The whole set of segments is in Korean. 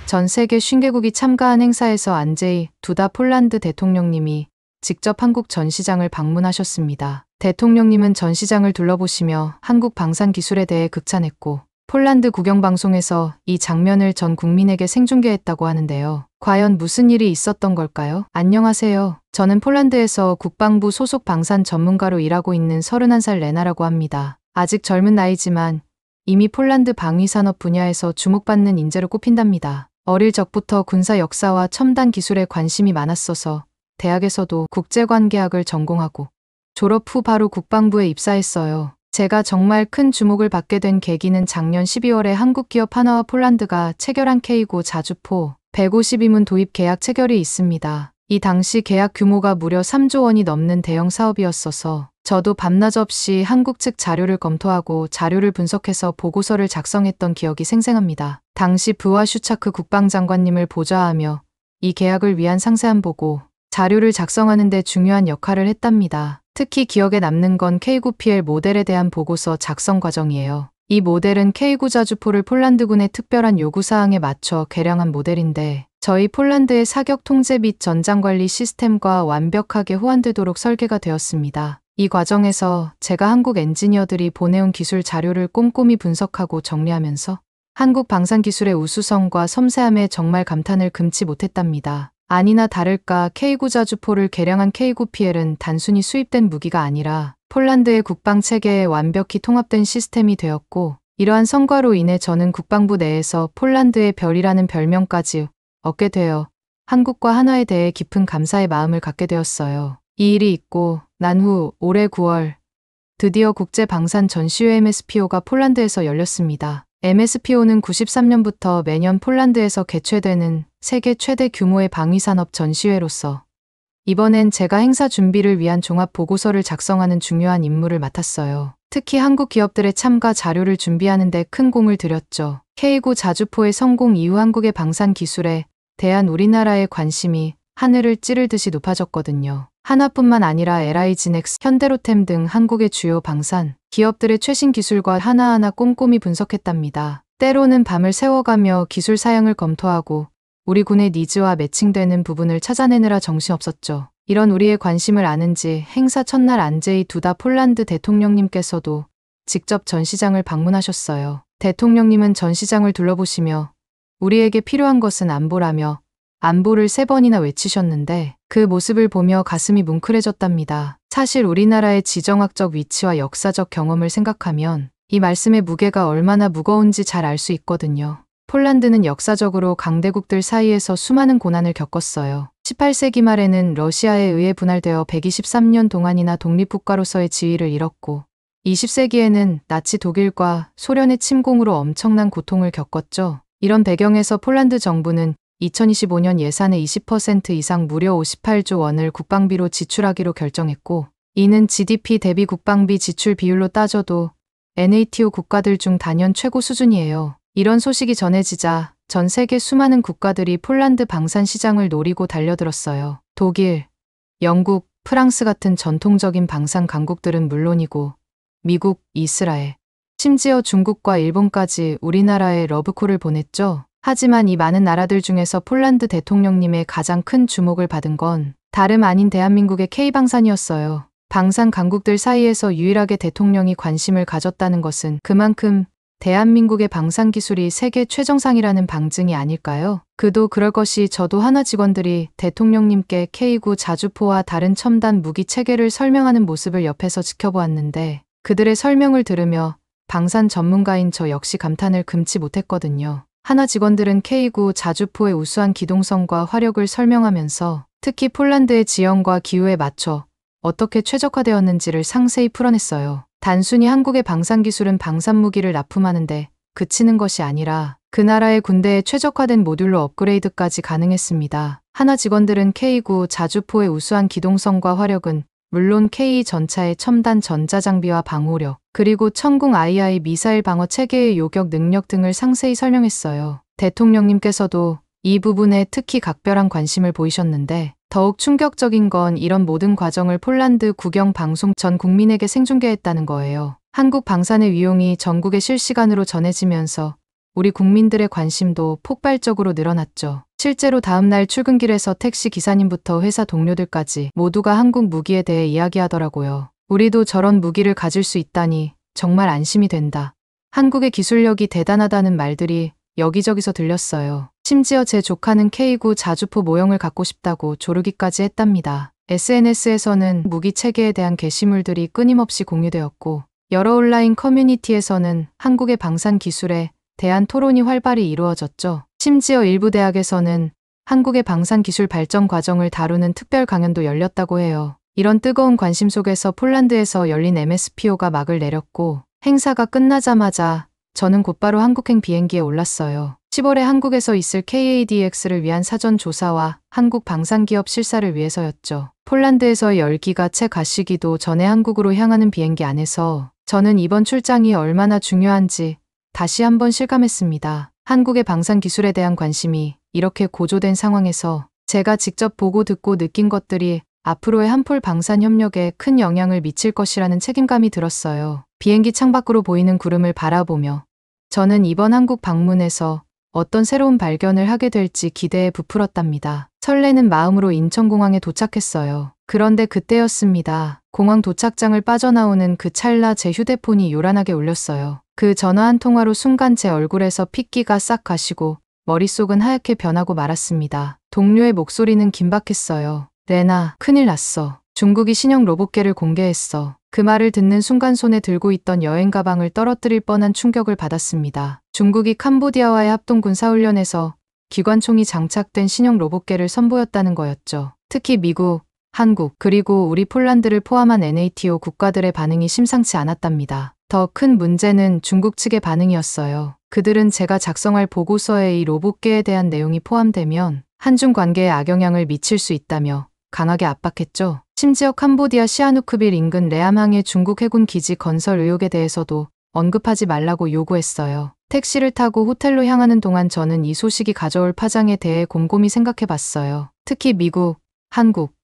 전 세계 50개국이 참가한 행사에서 안제이 두다 폴란드 대통령님이 직접 한국 전시장을 방문하셨습니다. 대통령님은 전시장을 둘러보시며 한국 방산 기술에 대해 극찬했고 폴란드 국영방송에서 이 장면을 전 국민에게 생중계했다고 하는데요. 과연 무슨 일이 있었던 걸까요? 안녕하세요. 저는 폴란드에서 국방부 소속 방산 전문가로 일하고 있는 31살 레나라고 합니다. 아직 젊은 나이지만 이미 폴란드 방위산업 분야에서 주목받는 인재로 꼽힌답니다. 어릴 적부터 군사 역사와 첨단 기술에 관심이 많았어서 대학에서도 국제관계학을 전공하고 졸업 후 바로 국방부에 입사했어요. 제가 정말 큰 주목을 받게 된 계기는 작년 12월에 한국 기업 하나와 폴란드가 체결한 K9 자주포 152문 도입 계약 체결이 있습니다. 이 당시 계약 규모가 무려 3조 원이 넘는 대형 사업이었어서 저도 밤낮 없이 한국 측 자료를 검토하고 자료를 분석해서 보고서를 작성했던 기억이 생생합니다. 당시 부하 슈차크 국방장관님을 보좌하며 이 계약을 위한 상세한 보고 자료를 작성하는 데 중요한 역할을 했답니다. 특히 기억에 남는 건 K9PL 모델에 대한 보고서 작성 과정이에요. 이 모델은 K9 자주포를 폴란드군의 특별한 요구사항에 맞춰 개량한 모델인데 저희 폴란드의 사격 통제 및 전장관리 시스템과 완벽하게 호환되도록 설계가 되었습니다. 이 과정에서 제가 한국 엔지니어들이 보내온 기술 자료를 꼼꼼히 분석하고 정리하면서 한국 방산 기술의 우수성과 섬세함에 정말 감탄을 금치 못했답니다. 아니나 다를까 K9 자주포를 개량한 K9PL은 단순히 수입된 무기가 아니라 폴란드의 국방 체계에 완벽히 통합된 시스템이 되었고 이러한 성과로 인해 저는 국방부 내에서 폴란드의 별이라는 별명까지 얻게 되어 한국과 한화에 대해 깊은 감사의 마음을 갖게 되었어요. 이 일이 있고 난 후 올해 9월 드디어 국제방산 전시회 MSPO가 폴란드에서 열렸습니다. MSPO는 93년부터 매년 폴란드에서 개최되는 세계 최대 규모의 방위산업 전시회로서 이번엔 제가 행사 준비를 위한 종합 보고서를 작성하는 중요한 임무를 맡았어요. 특히 한국 기업들의 참가 자료를 준비하는 데 큰 공을 들였죠. K9 자주포의 성공 이후 한국의 방산 기술에 대한 우리나라의 관심이 하늘을 찌를 듯이 높아졌거든요. 하나뿐만 아니라 LI진엑스, 현대로템 등 한국의 주요 방산 기업들의 최신 기술과 하나하나 꼼꼼히 분석했답니다. 때로는 밤을 새워가며 기술 사양을 검토하고 우리 군의 니즈와 매칭되는 부분을 찾아내느라 정신없었죠. 이런 우리의 관심을 아는 지 행사 첫날 안제이 두다 폴란드 대통령님께서도 직접 전시장을 방문하셨어요. 대통령님은 전시장을 둘러보시며 우리에게 필요한 것은 안보라며 안보를 3번이나 외치셨는데 그 모습을 보며 가슴이 뭉클해졌답니다. 사실 우리나라의 지정학적 위치와 역사적 경험을 생각하면 이 말씀의 무게가 얼마나 무거운지 잘 알 수 있거든요. 폴란드는 역사적으로 강대국들 사이에서 수많은 고난을 겪었어요. 18세기 말에는 러시아에 의해 분할되어 123년 동안이나 독립국가로서의 지위를 잃었고 20세기에는 나치 독일과 소련의 침공으로 엄청난 고통을 겪었죠. 이런 배경에서 폴란드 정부는 2025년 예산의 20% 이상 무려 58조 원을 국방비로 지출하기로 결정했고 이는 GDP 대비 국방비 지출 비율로 따져도 NATO 국가들 중 단연 최고 수준이에요. 이런 소식이 전해지자 전 세계 수많은 국가들이 폴란드 방산 시장을 노리고 달려들었어요. 독일, 영국, 프랑스 같은 전통적인 방산 강국들은 물론이고 미국, 이스라엘, 심지어 중국과 일본까지 우리나라에 러브콜을 보냈죠. 하지만 이 많은 나라들 중에서 폴란드 대통령님의 가장 큰 주목을 받은 건 다름 아닌 대한민국의 K방산이었어요. 방산 강국들 사이에서 유일하게 대통령이 관심을 가졌다는 것은 그만큼 대한민국의 방산 기술이 세계 최정상이라는 방증이 아닐까요? 그도 그럴 것이 저도 한화 직원들이 대통령님께 K9 자주포와 다른 첨단 무기 체계를 설명하는 모습을 옆에서 지켜보았는데 그들의 설명을 들으며 방산 전문가인 저 역시 감탄을 금치 못했거든요. 한화 직원들은 K9 자주포의 우수한 기동성과 화력을 설명하면서 특히 폴란드의 지형과 기후에 맞춰 어떻게 최적화되었는지를 상세히 풀어냈어요. 단순히 한국의 방산 기술은 방산 무기를 납품하는데 그치는 것이 아니라 그 나라의 군대에 최적화된 모듈로 업그레이드까지 가능했습니다. 한화 직원들은 K9 자주포의 우수한 기동성과 화력은 물론 K 전차의 첨단 전자장비와 방호력, 그리고 천궁 II 미사일 방어 체계의 요격 능력 등을 상세히 설명했어요. 대통령님께서도 이 부분에 특히 각별한 관심을 보이셨는데 더욱 충격적인 건 이런 모든 과정을 폴란드 국영 방송 전 국민에게 생중계했다는 거예요. 한국 방산의 위용이 전국에 실시간으로 전해지면서 우리 국민들의 관심도 폭발적으로 늘어났죠. 실제로 다음날 출근길에서 택시 기사님부터 회사 동료들까지 모두가 한국 무기에 대해 이야기하더라고요. 우리도 저런 무기를 가질 수 있다니 정말 안심이 된다. 한국의 기술력이 대단하다는 말들이 여기저기서 들렸어요. 심지어 제 조카는 K9 자주포 모형을 갖고 싶다고 조르기까지 했답니다. SNS에서는 무기 체계에 대한 게시물들이 끊임없이 공유되었고, 여러 온라인 커뮤니티에서는 한국의 방산 기술에 대한 토론이 활발히 이루어졌죠. 심지어 일부 대학에서는 한국의 방산 기술 발전 과정을 다루는 특별 강연도 열렸다고 해요. 이런 뜨거운 관심 속에서 폴란드에서 열린 MSPO가 막을 내렸고, 행사가 끝나자마자 저는 곧바로 한국행 비행기에 올랐어요. 10월에 한국에서 있을 KADX를 위한 사전 조사와 한국 방산기업 실사를 위해서였죠. 폴란드에서 열기가 채 가시기도 전에 한국으로 향하는 비행기 안에서 저는 이번 출장이 얼마나 중요한지 다시 한번 실감했습니다. 한국의 방산 기술에 대한 관심이 이렇게 고조된 상황에서 제가 직접 보고 듣고 느낀 것들이 앞으로의 한폴 방산 협력에 큰 영향을 미칠 것이라는 책임감이 들었어요. 비행기 창밖으로 보이는 구름을 바라보며 저는 이번 한국 방문에서 어떤 새로운 발견을 하게 될지 기대에 부풀었답니다. 설레는 마음으로 인천공항에 도착했어요. 그런데 그때였습니다. 공항 도착장을 빠져나오는 그 찰나 제 휴대폰이 요란하게 울렸어요. 그 전화 한 통화로 순간 제 얼굴에서 핏기가 싹 가시고 머릿속은 하얗게 변하고 말았습니다. 동료의 목소리는 긴박했어요. 레나, 큰일 났어. 중국이 신형 로봇개를 공개했어. 그 말을 듣는 순간 손에 들고 있던 여행 가방을 떨어뜨릴 뻔한 충격을 받았습니다. 중국이 캄보디아와의 합동 군사훈련에서 기관총이 장착된 신형 로봇개를 선보였다는 거였죠. 특히 미국, 한국, 그리고 우리 폴란드를 포함한 NATO 국가들의 반응이 심상치 않았답니다. 더 큰 문제는 중국 측의 반응이었어요. 그들은 제가 작성할 보고서에 이 로봇개에 대한 내용이 포함되면 한중 관계에 악영향을 미칠 수 있다며 강하게 압박했죠. 심지어 캄보디아 시아누크빌 인근 레암항의 중국 해군 기지 건설 의혹에 대해서도 언급하지 말라고 요구했어요. 택시를 타고 호텔로 향하는 동안 저는 이 소식이 가져올 파장에 대해 곰곰이 생각해 봤어요. 특히 미국, 한국,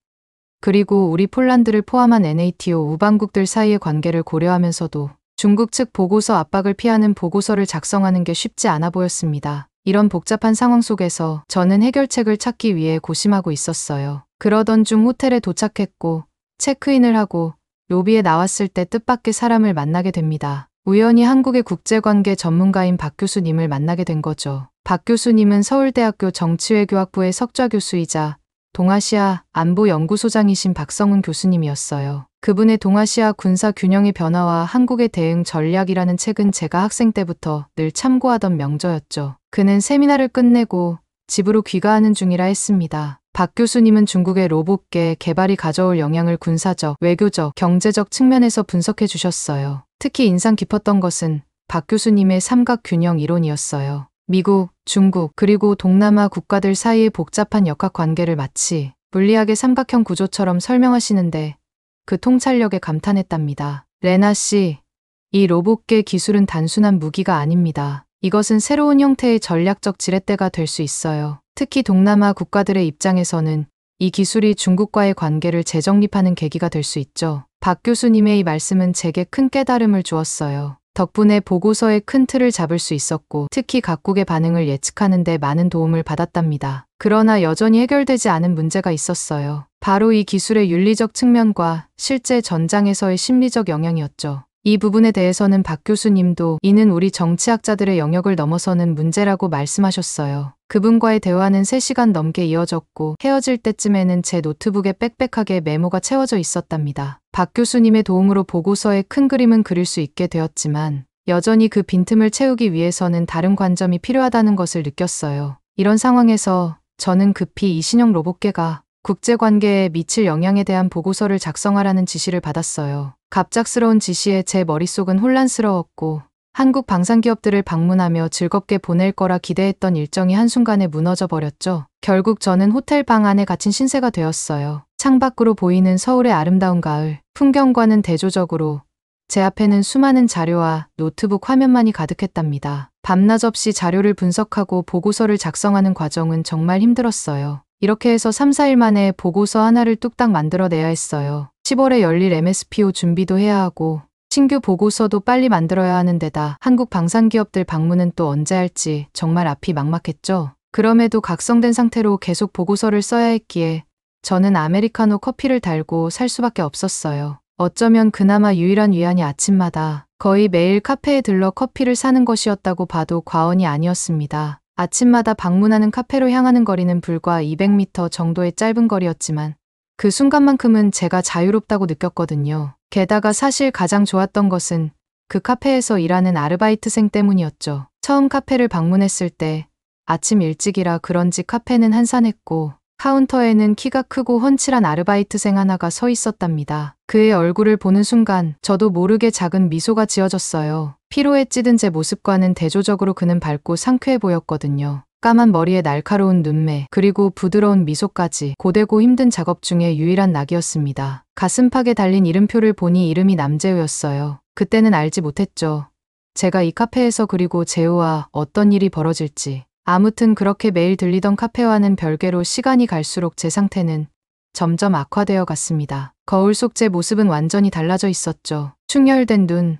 그리고 우리 폴란드를 포함한 NATO 우방국들 사이의 관계를 고려하면서도 중국 측 보고서 압박을 피하는 보고서를 작성하는 게 쉽지 않아 보였습니다. 이런 복잡한 상황 속에서 저는 해결책을 찾기 위해 고심하고 있었어요. 그러던 중 호텔에 도착했고 체크인을 하고 로비에 나왔을 때 뜻밖의 사람을 만나게 됩니다. 우연히 한국의 국제관계 전문가인 박 교수님을 만나게 된 거죠. 박 교수님은 서울대학교 정치외교학부의 석좌 교수이자 동아시아 안보연구소장이신 박성훈 교수님이었어요. 그분의 동아시아 군사 균형의 변화와 한국의 대응 전략이라는 책은 제가 학생 때부터 늘 참고하던 명저였죠. 그는 세미나를 끝내고 집으로 귀가하는 중이라 했습니다. 박 교수님은 중국의 로봇개 개발이 가져올 영향을 군사적, 외교적, 경제적 측면에서 분석해 주셨어요. 특히 인상 깊었던 것은 박 교수님의 삼각균형 이론이었어요. 미국, 중국, 그리고 동남아 국가들 사이의 복잡한 역학관계를 마치 물리학의 삼각형 구조처럼 설명하시는데 그 통찰력에 감탄했답니다. 레나 씨, 이 로봇개 기술은 단순한 무기가 아닙니다. 이것은 새로운 형태의 전략적 지렛대가 될 수 있어요. 특히 동남아 국가들의 입장에서는 이 기술이 중국과의 관계를 재정립하는 계기가 될 수 있죠. 박 교수님의 이 말씀은 제게 큰 깨달음을 주었어요. 덕분에 보고서의 큰 틀을 잡을 수 있었고 특히 각국의 반응을 예측하는 데 많은 도움을 받았답니다. 그러나 여전히 해결되지 않은 문제가 있었어요. 바로 이 기술의 윤리적 측면과 실제 전장에서의 심리적 영향이었죠. 이 부분에 대해서는 박 교수님도 이는 우리 정치학자들의 영역을 넘어서는 문제라고 말씀하셨어요. 그분과의 대화는 3시간 넘게 이어졌고 헤어질 때쯤에는 제 노트북에 빽빽하게 메모가 채워져 있었답니다. 박 교수님의 도움으로 보고서에 큰 그림은 그릴 수 있게 되었지만 여전히 그 빈틈을 채우기 위해서는 다른 관점이 필요하다는 것을 느꼈어요. 이런 상황에서 저는 급히 이 신형 로봇개가 국제관계에 미칠 영향에 대한 보고서를 작성하라는 지시를 받았어요. 갑작스러운 지시에 제 머릿속은 혼란스러웠고 한국 방산기업들을 방문하며 즐겁게 보낼 거라 기대했던 일정이 한순간에 무너져 버렸죠. 결국 저는 호텔 방 안에 갇힌 신세가 되었어요. 창밖으로 보이는 서울의 아름다운 가을, 풍경과는 대조적으로 제 앞에는 수많은 자료와 노트북 화면만이 가득했답니다. 밤낮 없이 자료를 분석하고 보고서를 작성하는 과정은 정말 힘들었어요. 이렇게 해서 3-4일 만에 보고서 하나를 뚝딱 만들어내야 했어요. 10월에 열릴 MSPO 준비도 해야 하고 신규 보고서도 빨리 만들어야 하는 데다 한국 방산기업들 방문은 또 언제 할지 정말 앞이 막막했죠. 그럼에도 각성된 상태로 계속 보고서를 써야 했기에 저는 아메리카노 커피를 달고 살 수밖에 없었어요. 어쩌면 그나마 유일한 위안이 아침마다 거의 매일 카페에 들러 커피를 사는 것이었다고 봐도 과언이 아니었습니다. 아침마다 방문하는 카페로 향하는 거리는 불과 200m 정도의 짧은 거리였지만 그 순간만큼은 제가 자유롭다고 느꼈거든요. 게다가 사실 가장 좋았던 것은 그 카페에서 일하는 아르바이트생 때문이었죠. 처음 카페를 방문했을 때 아침 일찍이라 그런지 카페는 한산했고 카운터에는 키가 크고 훤칠한 아르바이트생 하나가 서 있었답니다. 그의 얼굴을 보는 순간 저도 모르게 작은 미소가 지어졌어요. 피로에 찌든 제 모습과는 대조적으로 그는 밝고 상쾌해 보였거든요. 까만 머리에 날카로운 눈매, 그리고 부드러운 미소까지 고되고 힘든 작업 중에 유일한 낙이었습니다. 가슴팍에 달린 이름표를 보니 이름이 남재우였어요. 그때는 알지 못했죠. 제가 이 카페에서 그리고 재우와 어떤 일이 벌어질지. 아무튼 그렇게 매일 들리던 카페와는 별개로 시간이 갈수록 제 상태는 점점 악화되어 갔습니다. 거울 속 제 모습은 완전히 달라져 있었죠. 충혈된 눈,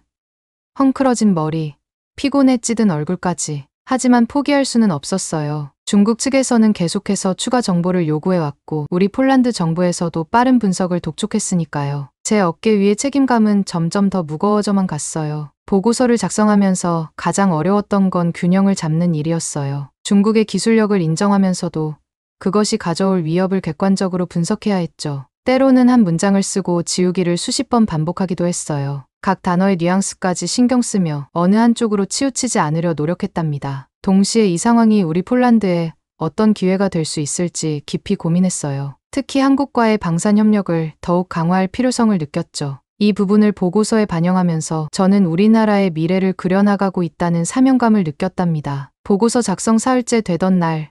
헝클어진 머리, 피곤에 찌든 얼굴까지. 하지만 포기할 수는 없었어요. 중국 측에서는 계속해서 추가 정보를 요구해왔고 우리 폴란드 정부에서도 빠른 분석을 독촉했으니까요. 제 어깨 위의 책임감은 점점 더 무거워져만 갔어요. 보고서를 작성하면서 가장 어려웠던 건 균형을 잡는 일이었어요. 중국의 기술력을 인정하면서도 그것이 가져올 위협을 객관적으로 분석해야 했죠. 때로는 한 문장을 쓰고 지우기를 수십 번 반복하기도 했어요. 각 단어의 뉘앙스까지 신경 쓰며 어느 한쪽으로 치우치지 않으려 노력했답니다. 동시에 이 상황이 우리 폴란드에 어떤 기회가 될 수 있을지 깊이 고민했어요. 특히 한국과의 방산 협력을 더욱 강화할 필요성을 느꼈죠. 이 부분을 보고서에 반영하면서 저는 우리나라의 미래를 그려나가고 있다는 사명감을 느꼈답니다. 보고서 작성 사흘째 되던 날,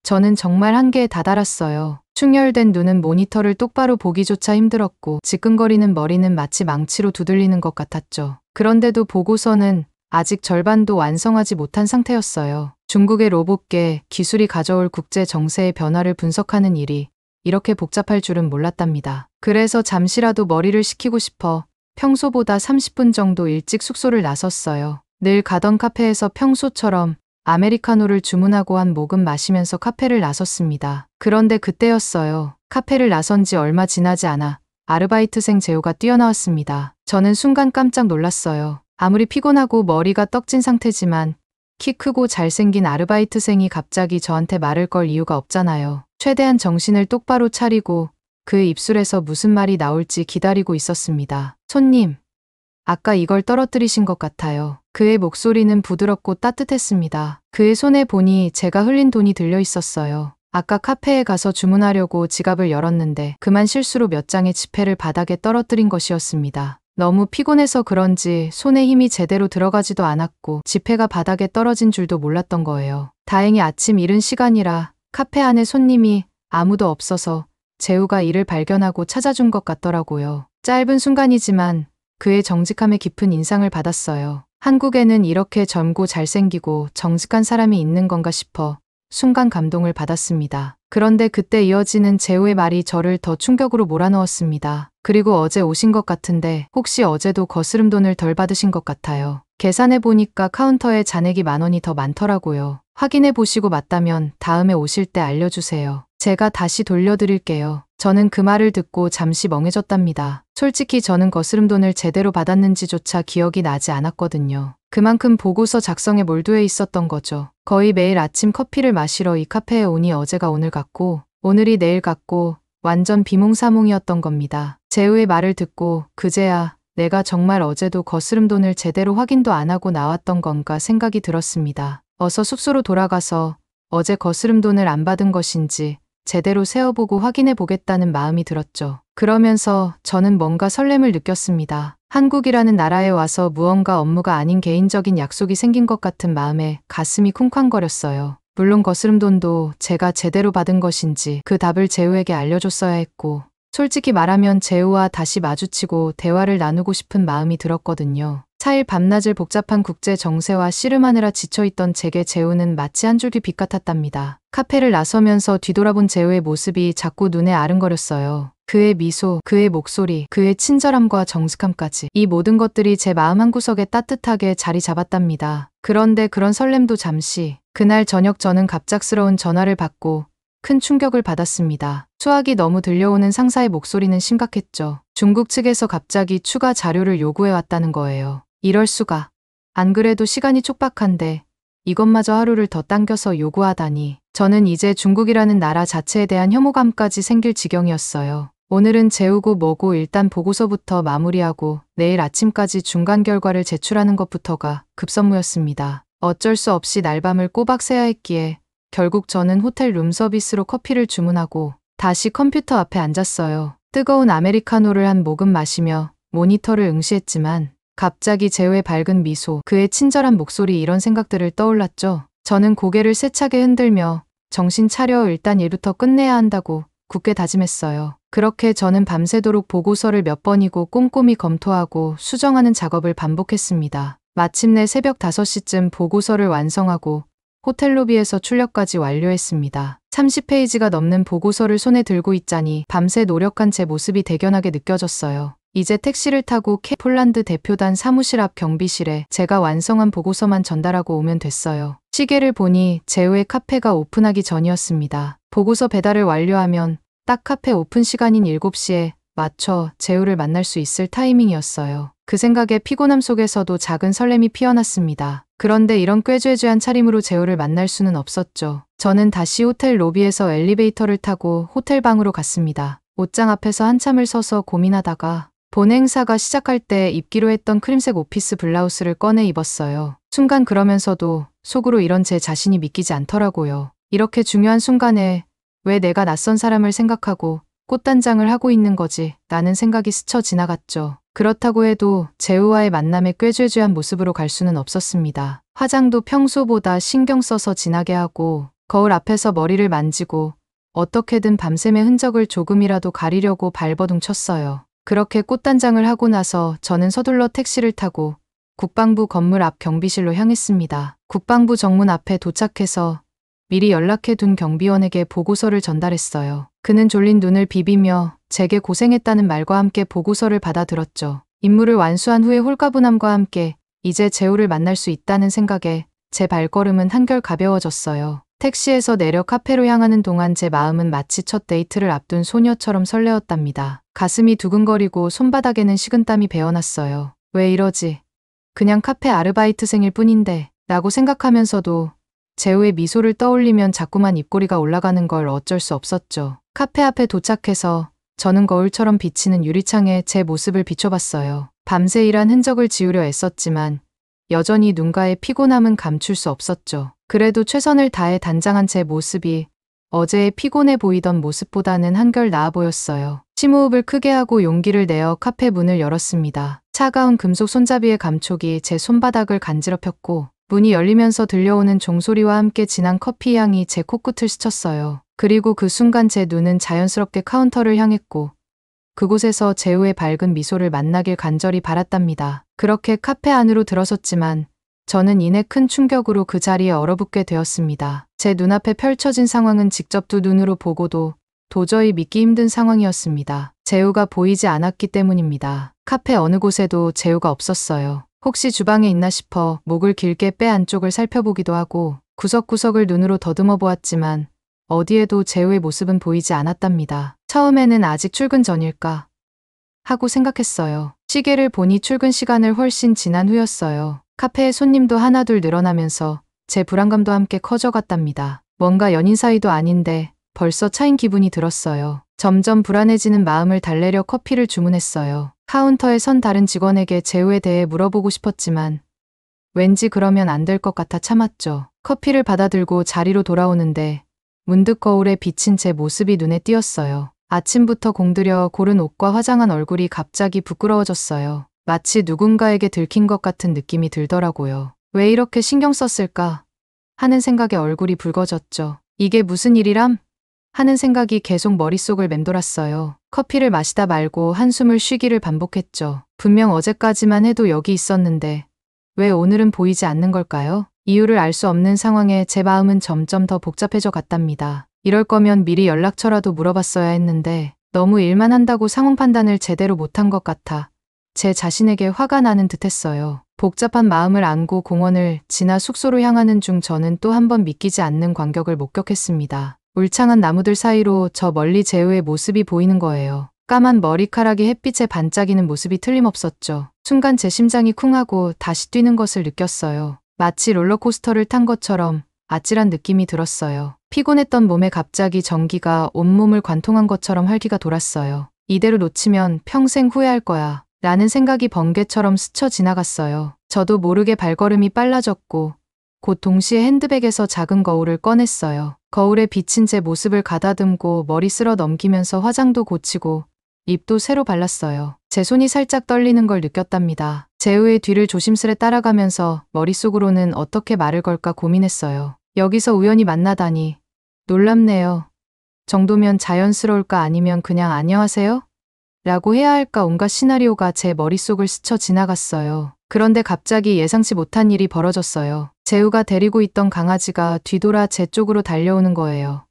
저는 정말 한계에 다다랐어요. 충혈된 눈은 모니터를 똑바로 보기조차 힘들었고 지끈거리는 머리는 마치 망치로 두들리는 것 같았죠. 그런데도 보고서는 아직 절반도 완성하지 못한 상태였어요. 중국의 로봇계 기술이 가져올 국제 정세의 변화를 분석하는 일이 이렇게 복잡할 줄은 몰랐답니다. 그래서 잠시라도 머리를 식히고 싶어 평소보다 30분 정도 일찍 숙소를 나섰어요. 늘 가던 카페에서 평소처럼 아메리카노를 주문하고 한 모금 마시면서 카페를 나섰습니다. 그런데 그때였어요. 카페를 나선 지 얼마 지나지 않아 아르바이트생 재호가 뛰어나왔습니다. 저는 순간 깜짝 놀랐어요. 아무리 피곤하고 머리가 떡진 상태지만 키 크고 잘생긴 아르바이트생이 갑자기 저한테 말을 걸 이유가 없잖아요. 최대한 정신을 똑바로 차리고 그 입술에서 무슨 말이 나올지 기다리고 있었습니다. 손님, 아까 이걸 떨어뜨리신 것 같아요. 그의 목소리는 부드럽고 따뜻했습니다. 그의 손에 보니 제가 흘린 돈이 들려 있었어요. 아까 카페에 가서 주문하려고 지갑을 열었는데 그만 실수로 몇 장의 지폐를 바닥에 떨어뜨린 것이었습니다. 너무 피곤해서 그런지 손에 힘이 제대로 들어가지도 않았고 지폐가 바닥에 떨어진 줄도 몰랐던 거예요. 다행히 아침 이른 시간이라 카페 안에 손님이 아무도 없어서 재우가 이를 발견하고 찾아준 것 같더라고요. 짧은 순간이지만 그의 정직함에 깊은 인상을 받았어요. 한국에는 이렇게 젊고 잘생기고 정직한 사람이 있는 건가 싶어 순간 감동을 받았습니다. 그런데 그때 이어지는 재우의 말이 저를 더 충격으로 몰아넣었습니다. 그리고 어제 오신 것 같은데 혹시 어제도 거스름 돈을 덜 받으신 것 같아요. 계산해 보니까 카운터에 잔액이 10,000원이 더 많더라고요. 확인해 보시고 맞다면 다음에 오실 때 알려주세요. 제가 다시 돌려드릴게요. 저는 그 말을 듣고 잠시 멍해졌답니다. 솔직히 저는 거스름 돈을 제대로 받았는지조차 기억이 나지 않았거든요. 그만큼 보고서 작성에 몰두해 있었던 거죠. 거의 매일 아침 커피를 마시러 이 카페에 오니 어제가 오늘 같고 오늘이 내일 같고 완전 비몽사몽이었던 겁니다. 재우의 말을 듣고 그제야 내가 정말 어제도 거스름 돈을 제대로 확인도 안 하고 나왔던 건가 생각이 들었습니다. 어서 숙소로 돌아가서 어제 거스름 돈을 안 받은 것인지 제대로 세어보고 확인해 보겠다는 마음이 들었죠. 그러면서 저는 뭔가 설렘을 느꼈습니다. 한국이라는 나라에 와서 무언가 업무가 아닌 개인적인 약속이 생긴 것 같은 마음에 가슴이 쿵쾅거렸어요. 물론 거스름 돈도 제가 제대로 받은 것인지 그 답을 재우에게 알려줬어야 했고 솔직히 말하면 재우와 다시 마주치고 대화를 나누고 싶은 마음이 들었거든요. 4일 밤낮을 복잡한 국제 정세와 씨름하느라 지쳐있던 제게 재우는 마치 한 줄기 빛 같았답니다. 카페를 나서면서 뒤돌아본 재우의 모습이 자꾸 눈에 아른거렸어요. 그의 미소, 그의 목소리, 그의 친절함과 정숙함까지 이 모든 것들이 제 마음 한구석에 따뜻하게 자리 잡았답니다. 그런데 그런 설렘도 잠시, 그날 저녁 저는 갑작스러운 전화를 받고 큰 충격을 받았습니다. 수학이 너무 들려오는 상사의 목소리는 심각했죠. 중국 측에서 갑자기 추가 자료를 요구해 왔다는 거예요. 이럴 수가. 안 그래도 시간이 촉박한데 이것마저 하루를 더 당겨서 요구하다니. 저는 이제 중국이라는 나라 자체에 대한 혐오감까지 생길 지경이었어요. 오늘은 재우고 뭐고 일단 보고서부터 마무리하고 내일 아침까지 중간 결과를 제출하는 것부터가 급선무였습니다. 어쩔 수 없이 날밤을 꼬박 새야 했기에 결국 저는 호텔 룸서비스로 커피를 주문하고 다시 컴퓨터 앞에 앉았어요. 뜨거운 아메리카노를 한 모금 마시며 모니터를 응시했지만 갑자기 재우의 밝은 미소, 그의 친절한 목소리 이런 생각들을 떠올랐죠. 저는 고개를 세차게 흔들며 정신 차려 일단 일부터 끝내야 한다고 굳게 다짐했어요. 그렇게 저는 밤새도록 보고서를 몇 번이고 꼼꼼히 검토하고 수정하는 작업을 반복했습니다. 마침내 새벽 5시쯤 보고서를 완성하고 호텔 로비에서 출력까지 완료했습니다. 30페이지가 넘는 보고서를 손에 들고 있자니 밤새 노력한 제 모습이 대견하게 느껴졌어요. 이제 택시를 타고 폴란드 대표단 사무실 앞 경비실에 제가 완성한 보고서만 전달하고 오면 됐어요. 시계를 보니 재우의 카페가 오픈하기 전이었습니다. 보고서 배달을 완료하면 딱 카페 오픈 시간인 7시에 맞춰 재우를 만날 수 있을 타이밍이었어요. 그 생각에 피곤함 속에서도 작은 설렘이 피어났습니다. 그런데 이런 꾀죄죄한 차림으로 재우를 만날 수는 없었죠. 저는 다시 호텔 로비에서 엘리베이터를 타고 호텔 방으로 갔습니다. 옷장 앞에서 한참을 서서 고민하다가 본 행사가 시작할 때 입기로 했던 크림색 오피스 블라우스를 꺼내 입었어요. 순간 그러면서도 속으로 이런 제 자신이 믿기지 않더라고요. 이렇게 중요한 순간에 왜 내가 낯선 사람을 생각하고 꽃단장을 하고 있는 거지? 라는 생각이 스쳐 지나갔죠. 그렇다고 해도 재우와의 만남에 꾀죄죄한 모습으로 갈 수는 없었습니다. 화장도 평소보다 신경 써서 진하게 하고 거울 앞에서 머리를 만지고 어떻게든 밤샘의 흔적을 조금이라도 가리려고 발버둥 쳤어요. 그렇게 꽃단장을 하고 나서 저는 서둘러 택시를 타고 국방부 건물 앞 경비실로 향했습니다. 국방부 정문 앞에 도착해서 미리 연락해둔 경비원에게 보고서를 전달했어요. 그는 졸린 눈을 비비며 제게 고생했다는 말과 함께 보고서를 받아들었죠. 임무를 완수한 후에 홀가분함과 함께 이제 재우를 만날 수 있다는 생각에 제 발걸음은 한결 가벼워졌어요. 택시에서 내려 카페로 향하는 동안 제 마음은 마치 첫 데이트를 앞둔 소녀처럼 설레었답니다. 가슴이 두근거리고 손바닥에는 식은땀이 배어났어요. 왜 이러지? 그냥 카페 아르바이트생일 뿐인데 라고 생각하면서도 재우의 미소를 떠올리면 자꾸만 입꼬리가 올라가는 걸 어쩔 수 없었죠. 카페 앞에 도착해서 저는 거울처럼 비치는 유리창에 제 모습을 비춰봤어요. 밤새 일한 흔적을 지우려 애썼지만 여전히 눈가의 피곤함은 감출 수 없었죠. 그래도 최선을 다해 단장한 제 모습이 어제의 피곤해 보이던 모습보다는 한결 나아 보였어요. 심호흡을 크게 하고 용기를 내어 카페 문을 열었습니다. 차가운 금속 손잡이의 감촉이 제 손바닥을 간지럽혔고 문이 열리면서 들려오는 종소리와 함께 진한 커피 향이 제 코끝을 스쳤어요. 그리고 그 순간 제 눈은 자연스럽게 카운터를 향했고 그곳에서 재우의 밝은 미소를 만나길 간절히 바랐답니다. 그렇게 카페 안으로 들어섰지만 저는 이내 큰 충격으로 그 자리에 얼어붙게 되었습니다. 제 눈앞에 펼쳐진 상황은 직접 두 눈으로 보고도 도저히 믿기 힘든 상황이었습니다. 재우가 보이지 않았기 때문입니다. 카페 어느 곳에도 재우가 없었어요. 혹시 주방에 있나 싶어 목을 길게 빼 안쪽을 살펴보기도 하고 구석구석을 눈으로 더듬어 보았지만 어디에도 재우의 모습은 보이지 않았답니다. 처음에는 아직 출근 전일까 하고 생각했어요. 시계를 보니 출근 시간을 훨씬 지난 후였어요. 카페에 손님도 하나둘 늘어나면서 제 불안감도 함께 커져갔답니다. 뭔가 연인 사이도 아닌데 벌써 차인 기분이 들었어요. 점점 불안해지는 마음을 달래려 커피를 주문했어요. 카운터에 선 다른 직원에게 재우에 대해 물어보고 싶었지만 왠지 그러면 안 될 것 같아 참았죠. 커피를 받아들고 자리로 돌아오는데 문득 거울에 비친 제 모습이 눈에 띄었어요. 아침부터 공들여 고른 옷과 화장한 얼굴이 갑자기 부끄러워졌어요. 마치 누군가에게 들킨 것 같은 느낌이 들더라고요. 왜 이렇게 신경 썼을까? 하는 생각에 얼굴이 붉어졌죠. 이게 무슨 일이람? 하는 생각이 계속 머릿속을 맴돌았어요. 커피를 마시다 말고 한숨을 쉬기를 반복했죠. 분명 어제까지만 해도 여기 있었는데 왜 오늘은 보이지 않는 걸까요? 이유를 알 수 없는 상황에 제 마음은 점점 더 복잡해져 갔답니다. 이럴 거면 미리 연락처라도 물어봤어야 했는데 너무 일만 한다고 상황 판단을 제대로 못한 것 같아 제 자신에게 화가 나는 듯했어요. 복잡한 마음을 안고 공원을 지나 숙소로 향하는 중 저는 또 한 번 믿기지 않는 광경을 목격했습니다. 울창한 나무들 사이로 저 멀리 재우의 모습이 보이는 거예요. 까만 머리카락이 햇빛에 반짝이는 모습이 틀림없었죠. 순간 제 심장이 쿵하고 다시 뛰는 것을 느꼈어요. 마치 롤러코스터를 탄 것처럼 아찔한 느낌이 들었어요. 피곤했던 몸에 갑자기 전기가 온몸을 관통한 것처럼 활기가 돌았어요. 이대로 놓치면 평생 후회할 거야 라는 생각이 번개처럼 스쳐 지나갔어요. 저도 모르게 발걸음이 빨라졌고 곧 동시에 핸드백에서 작은 거울을 꺼냈어요. 거울에 비친 제 모습을 가다듬고 머리 쓸어 넘기면서 화장도 고치고 립도 새로 발랐어요. 제 손이 살짝 떨리는 걸 느꼈답니다. 재우의 뒤를 조심스레 따라가면서 머릿속으로는 어떻게 말을 걸까 고민했어요. 여기서 우연히 만나다니 놀랍네요. 정도면 자연스러울까 아니면 그냥 안녕하세요? 라고 해야 할까 온갖 시나리오가 제 머릿속을 스쳐 지나갔어요. 그런데 갑자기 예상치 못한 일이 벌어졌어요. 재우가 데리고 있던 강아지가 뒤돌아 제 쪽으로 달려오는 거예요.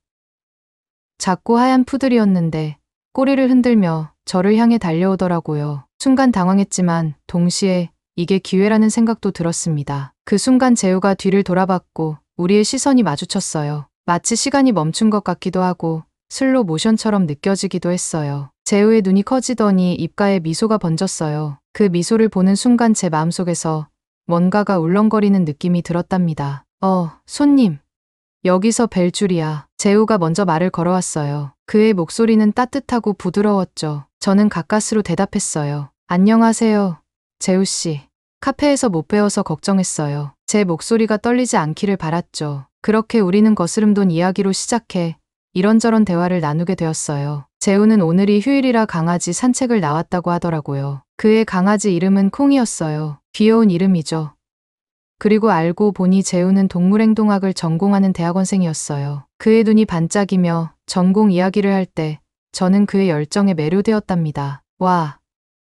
작고 하얀 푸들이었는데 꼬리를 흔들며 저를 향해 달려오더라고요. 순간 당황했지만 동시에 이게 기회라는 생각도 들었습니다. 그 순간 재우가 뒤를 돌아봤고 우리의 시선이 마주쳤어요. 마치 시간이 멈춘 것 같기도 하고 슬로 모션처럼 느껴지기도 했어요. 재우의 눈이 커지더니 입가에 미소가 번졌어요. 그 미소를 보는 순간 제 마음속에서 뭔가가 울렁거리는 느낌이 들었답니다. 손님. 여기서 뵐 줄이야. 재우가 먼저 말을 걸어왔어요. 그의 목소리는 따뜻하고 부드러웠죠. 저는 가까스로 대답했어요. 안녕하세요, 재우씨. 카페에서 못 뵈어서 걱정했어요. 제 목소리가 떨리지 않기를 바랐죠. 그렇게 우리는 거스름돈 이야기로 시작해 이런저런 대화를 나누게 되었어요. 재우는 오늘이 휴일이라 강아지 산책을 나왔다고 하더라고요. 그의 강아지 이름은 콩이었어요. 귀여운 이름이죠. 그리고 알고 보니 재우는 동물행동학을 전공하는 대학원생이었어요. 그의 눈이 반짝이며 전공 이야기를 할 때 저는 그의 열정에 매료되었답니다. 와,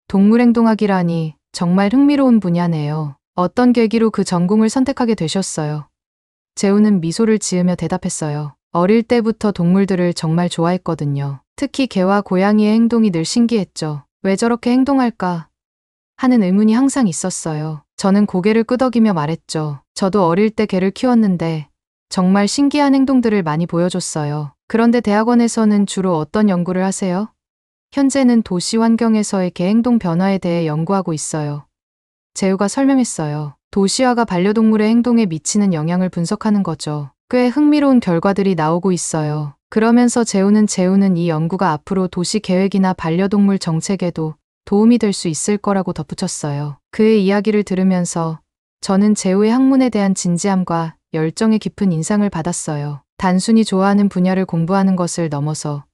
동물행동학이라니 정말 흥미로운 분야네요. 어떤 계기로 그 전공을 선택하게 되셨어요? 재우는 미소를 지으며 대답했어요. 어릴 때부터 동물들을 정말 좋아했거든요. 특히 개와 고양이의 행동이 늘 신기했죠. 왜 저렇게 행동할까 하는 의문이 항상 있었어요. 저는 고개를 끄덕이며 말했죠. 저도 어릴 때 개를 키웠는데 정말 신기한 행동들을 많이 보여줬어요. 그런데 대학원에서는 주로 어떤 연구를 하세요? 현재는 도시 환경에서의 개 행동 변화에 대해 연구하고 있어요. 재우가 설명했어요. 도시화가 반려동물의 행동에 미치는 영향을 분석하는 거죠. 꽤 흥미로운 결과들이 나오고 있어요. 그러면서 재우는 이 연구가 앞으로 도시 계획이나 반려동물 정책에도 도움이 될 수 있을 거라고 덧붙였어요. 그의 이야기를 들으면서 저는 재우의 학문에 대한 진지함과 열정의 깊은 인상을 받았어요. 단순히 좋아하는 분야를 공부하는 것을 넘어서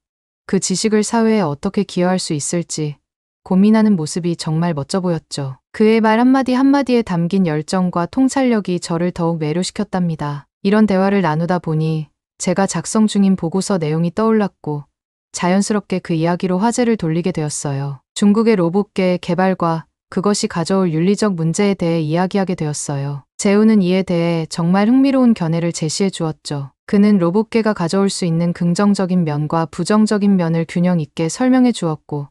그 지식을 사회에 어떻게 기여할 수 있을지 고민하는 모습이 정말 멋져 보였죠. 그의 말 한마디 한마디에 담긴 열정과 통찰력이 저를 더욱 매료시켰답니다. 이런 대화를 나누다 보니 제가 작성 중인 보고서 내용이 떠올랐고 자연스럽게 그 이야기로 화제를 돌리게 되었어요. 중국의 로봇계 개발과 그것이 가져올 윤리적 문제에 대해 이야기하게 되었어요. 재우는 이에 대해 정말 흥미로운 견해를 제시해 주었죠. 그는 로봇계가 가져올 수 있는 긍정적인 면과 부정적인 면을 균형 있게 설명해 주었고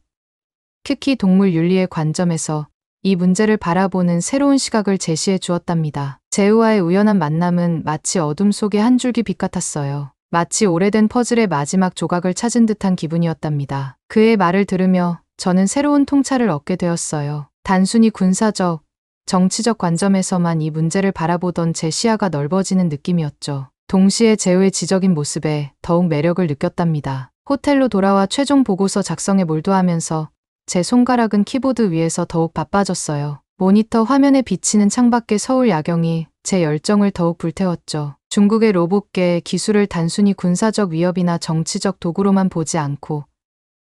특히 동물 윤리의 관점에서 이 문제를 바라보는 새로운 시각을 제시해 주었답니다. 재우와의 우연한 만남은 마치 어둠 속의 한 줄기 빛 같았어요. 마치 오래된 퍼즐의 마지막 조각을 찾은 듯한 기분이었답니다. 그의 말을 들으며 저는 새로운 통찰을 얻게 되었어요. 단순히 군사적, 정치적 관점에서만 이 문제를 바라보던 제 시야가 넓어지는 느낌이었죠. 동시에 재우의 지적인 모습에 더욱 매력을 느꼈답니다. 호텔로 돌아와 최종 보고서 작성에 몰두하면서 제 손가락은 키보드 위에서 더욱 바빠졌어요. 모니터 화면에 비치는 창밖의 서울 야경이 제 열정을 더욱 불태웠죠. 중국의 로봇계 기술을 단순히 군사적 위협이나 정치적 도구로만 보지 않고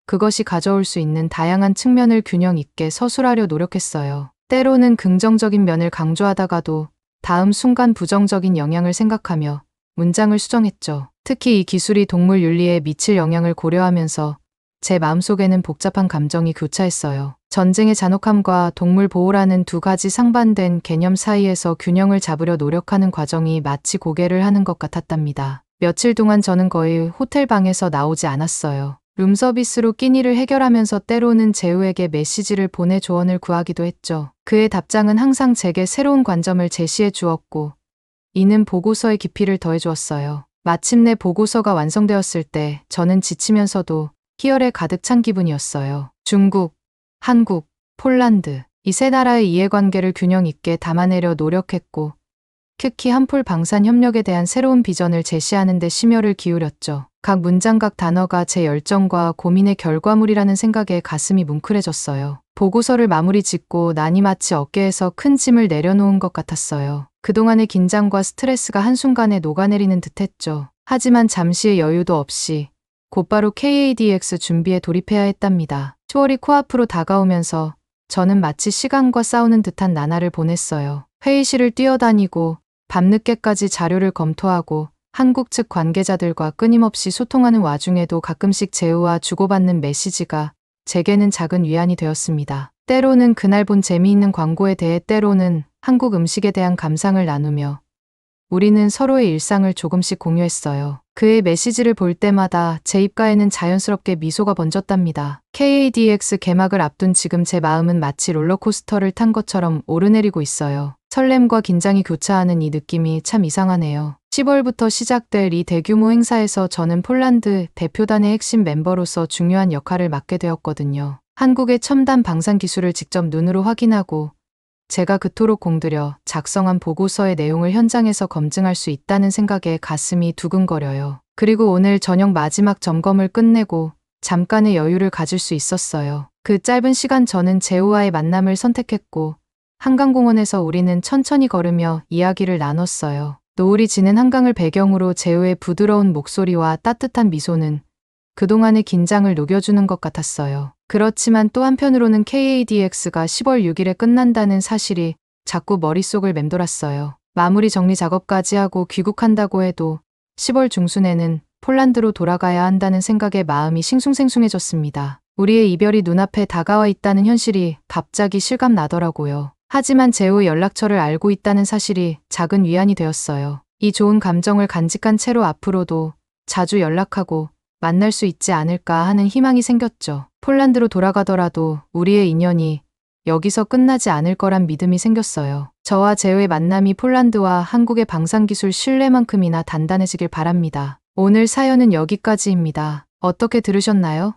그것이 가져올 수 있는 다양한 측면을 균형 있게 서술하려 노력했어요. 때로는 긍정적인 면을 강조하다가도 다음 순간 부정적인 영향을 생각하며 문장을 수정했죠. 특히 이 기술이 동물 윤리에 미칠 영향을 고려하면서 제 마음속에는 복잡한 감정이 교차했어요. 전쟁의 잔혹함과 동물 보호라는 두 가지 상반된 개념 사이에서 균형을 잡으려 노력하는 과정이 마치 고개를 하는 것 같았답니다. 며칠 동안 저는 거의 호텔 방에서 나오지 않았어요. 룸서비스로 끼니를 해결하면서 때로는 재우에게 메시지를 보내 조언을 구하기도 했죠. 그의 답장은 항상 제게 새로운 관점을 제시해 주었고 이는 보고서의 깊이를 더해 주었어요. 마침내 보고서가 완성되었을 때 저는 지치면서도 희열에 가득 찬 기분이었어요. 중국, 한국, 폴란드 이 세 나라의 이해관계를 균형 있게 담아내려 노력했고 특히 한풀 방산 협력에 대한 새로운 비전을 제시하는 데 심혈을 기울였죠. 각 문장 각 단어가 제 열정과 고민의 결과물이라는 생각에 가슴이 뭉클해졌어요. 보고서를 마무리 짓고 나니 마치 어깨에서 큰 짐을 내려놓은 것 같았어요. 그동안의 긴장과 스트레스가 한순간에 녹아내리는 듯했죠. 하지만 잠시의 여유도 없이 곧바로 KADX 준비에 돌입해야 했답니다. 10월이 코앞으로 다가오면서 저는 마치 시간과 싸우는 듯한 나날을 보냈어요. 회의실을 뛰어다니고 밤늦게까지 자료를 검토하고 한국 측 관계자들과 끊임없이 소통하는 와중에도 가끔씩 재우와 주고받는 메시지가 제게는 작은 위안이 되었습니다. 때로는 그날 본 재미있는 광고에 대해 때로는 한국 음식에 대한 감상을 나누며 우리는 서로의 일상을 조금씩 공유했어요. 그의 메시지를 볼 때마다 제 입가에는 자연스럽게 미소가 번졌답니다. KADX 개막을 앞둔 지금 제 마음은 마치 롤러코스터를 탄 것처럼 오르내리고 있어요. 설렘과 긴장이 교차하는 이 느낌이 참 이상하네요. 10월부터 시작될 이 대규모 행사에서 저는 폴란드 대표단의 핵심 멤버로서 중요한 역할을 맡게 되었거든요. 한국의 첨단 방산 기술을 직접 눈으로 확인하고 제가 그토록 공들여 작성한 보고서의 내용을 현장에서 검증할 수 있다는 생각에 가슴이 두근거려요. 그리고 오늘 저녁 마지막 점검을 끝내고 잠깐의 여유를 가질 수 있었어요. 그 짧은 시간 저는 재우와의 만남을 선택했고 한강공원에서 우리는 천천히 걸으며 이야기를 나눴어요. 노을이 지는 한강을 배경으로 재우의 부드러운 목소리와 따뜻한 미소는 그동안의 긴장을 녹여주는 것 같았어요. 그렇지만 또 한편으로는 KADX가 10월 6일에 끝난다는 사실이 자꾸 머릿속을 맴돌았어요. 마무리 정리 작업까지 하고 귀국한다고 해도 10월 중순에는 폴란드로 돌아가야 한다는 생각에 마음이 싱숭생숭해졌습니다. 우리의 이별이 눈앞에 다가와 있다는 현실이 갑자기 실감나더라고요. 하지만 재우의 연락처를 알고 있다는 사실이 작은 위안이 되었어요. 이 좋은 감정을 간직한 채로 앞으로도 자주 연락하고 만날 수 있지 않을까 하는 희망이 생겼죠. 폴란드로 돌아가더라도 우리의 인연이 여기서 끝나지 않을 거란 믿음이 생겼어요. 저와 재우의 만남이 폴란드와 한국의 방산기술 신뢰만큼이나 단단해지길 바랍니다. 오늘 사연은 여기까지입니다. 어떻게 들으셨나요?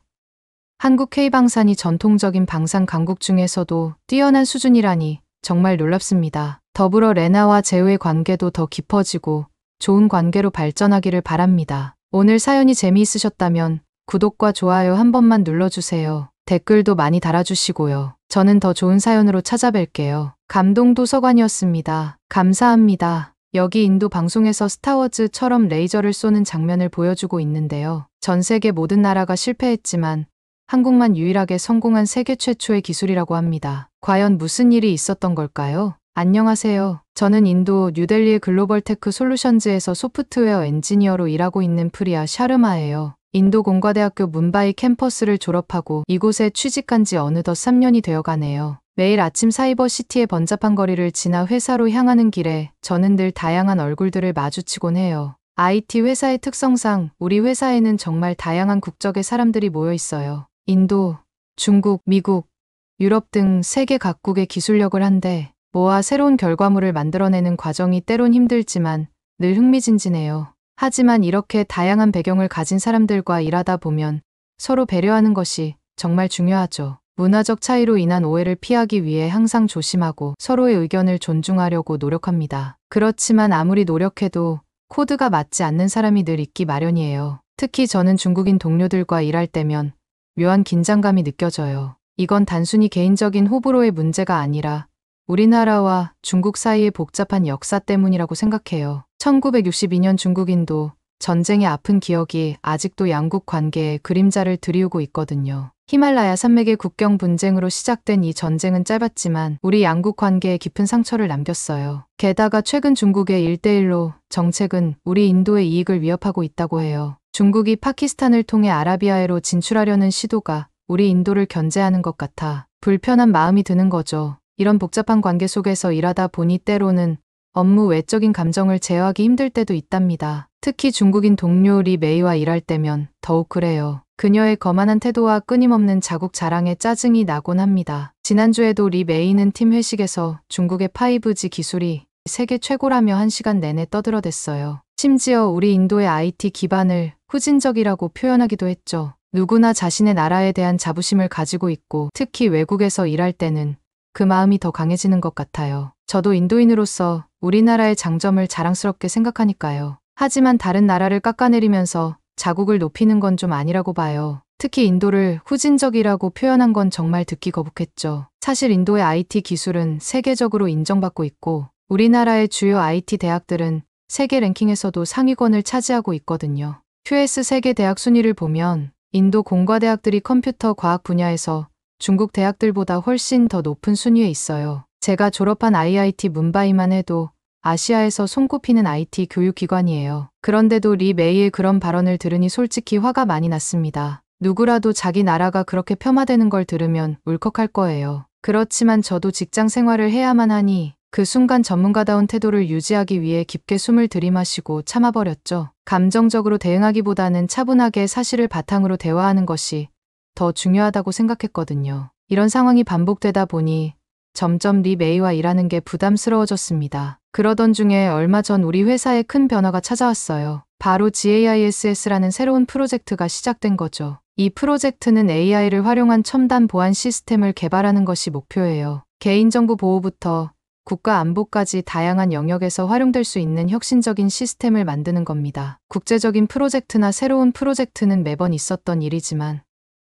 한국 K방산이 전통적인 방산 강국 중에서도 뛰어난 수준이라니 정말 놀랍습니다. 더불어 레나와 재우의 관계도 더 깊어지고 좋은 관계로 발전하기를 바랍니다. 오늘 사연이 재미있으셨다면 구독과 좋아요 한 번만 눌러주세요. 댓글도 많이 달아주시고요. 저는 더 좋은 사연으로 찾아뵐게요. 감동도서관이었습니다. 감사합니다. 여기 인도 방송에서 스타워즈처럼 레이저를 쏘는 장면을 보여주고 있는데요. 전 세계 모든 나라가 실패했지만 한국만 유일하게 성공한 세계 최초의 기술이라고 합니다. 과연 무슨 일이 있었던 걸까요? 안녕하세요. 저는 인도 뉴델리의 글로벌 테크 솔루션즈에서 소프트웨어 엔지니어로 일하고 있는 프리아 샤르마예요. 인도 공과대학교 문바이 캠퍼스를 졸업하고 이곳에 취직한 지 어느덧 3년이 되어가네요. 매일 아침 사이버시티의 번잡한 거리를 지나 회사로 향하는 길에 저는 늘 다양한 얼굴들을 마주치곤 해요. IT 회사의 특성상 우리 회사에는 정말 다양한 국적의 사람들이 모여 있어요. 인도, 중국, 미국, 유럽 등 세계 각국의 기술력을 한데 모아 새로운 결과물을 만들어내는 과정이 때론 힘들지만 늘 흥미진진해요. 하지만 이렇게 다양한 배경을 가진 사람들과 일하다 보면 서로 배려하는 것이 정말 중요하죠. 문화적 차이로 인한 오해를 피하기 위해 항상 조심하고 서로의 의견을 존중하려고 노력합니다. 그렇지만 아무리 노력해도 코드가 맞지 않는 사람이 늘 있기 마련이에요. 특히 저는 중국인 동료들과 일할 때면 묘한 긴장감이 느껴져요. 이건 단순히 개인적인 호불호의 문제가 아니라 우리나라와 중국 사이의 복잡한 역사 때문이라고 생각해요. 1962년 중국인도 전쟁의 아픈 기억이 아직도 양국 관계에 그림자를 드리우고 있거든요. 히말라야 산맥의 국경 분쟁으로 시작된 이 전쟁은 짧았지만 우리 양국 관계에 깊은 상처를 남겼어요. 게다가 최근 중국의 1대1로 정책은 우리 인도의 이익을 위협하고 있다고 해요. 중국이 파키스탄을 통해 아라비아해로 진출하려는 시도가 우리 인도를 견제하는 것 같아 불편한 마음이 드는 거죠. 이런 복잡한 관계 속에서 일하다 보니 때로는 업무 외적인 감정을 제어하기 힘들 때도 있답니다. 특히 중국인 동료 리 메이와 일할 때면 더욱 그래요. 그녀의 거만한 태도와 끊임없는 자국 자랑에 짜증이 나곤 합니다. 지난주에도 리 메이는 팀 회식에서 중국의 5G 기술이 세계 최고라며 1시간 내내 떠들어댔어요. 심지어 우리 인도의 IT 기반을 후진적이라고 표현하기도 했죠. 누구나 자신의 나라에 대한 자부심을 가지고 있고 특히 외국에서 일할 때는 그 마음이 더 강해지는 것 같아요. 저도 인도인으로서 우리나라의 장점을 자랑스럽게 생각하니까요. 하지만 다른 나라를 깎아내리면서 자국을 높이는 건 좀 아니라고 봐요. 특히 인도를 후진적이라고 표현한 건 정말 듣기 거북했죠. 사실 인도의 IT 기술은 세계적으로 인정받고 있고 우리나라의 주요 IT 대학들은 세계 랭킹에서도 상위권을 차지하고 있거든요. QS 세계 대학 순위를 보면 인도 공과대학들이 컴퓨터 과학 분야에서 중국 대학들보다 훨씬 더 높은 순위에 있어요. 제가 졸업한 IIT 문바이만 해도 아시아에서 손꼽히는 IT 교육기관이에요. 그런데도 리 메이의 그런 발언을 들으니 솔직히 화가 많이 났습니다. 누구라도 자기 나라가 그렇게 폄하되는 걸 들으면 울컥할 거예요. 그렇지만 저도 직장 생활을 해야만 하니 그 순간 전문가다운 태도를 유지하기 위해 깊게 숨을 들이마시고 참아버렸죠. 감정적으로 대응하기보다는 차분하게 사실을 바탕으로 대화하는 것이 더 중요하다고 생각했거든요. 이런 상황이 반복되다 보니 점점 리 메이와 일하는 게 부담스러워졌습니다. 그러던 중에 얼마 전 우리 회사에 큰 변화가 찾아왔어요. 바로 GAISS라는 새로운 프로젝트가 시작된 거죠. 이 프로젝트는 AI를 활용한 첨단 보안 시스템을 개발하는 것이 목표예요. 개인정보 보호부터 국가 안보까지 다양한 영역에서 활용될 수 있는 혁신적인 시스템을 만드는 겁니다. 국제적인 프로젝트나 새로운 프로젝트는 매번 있었던 일이지만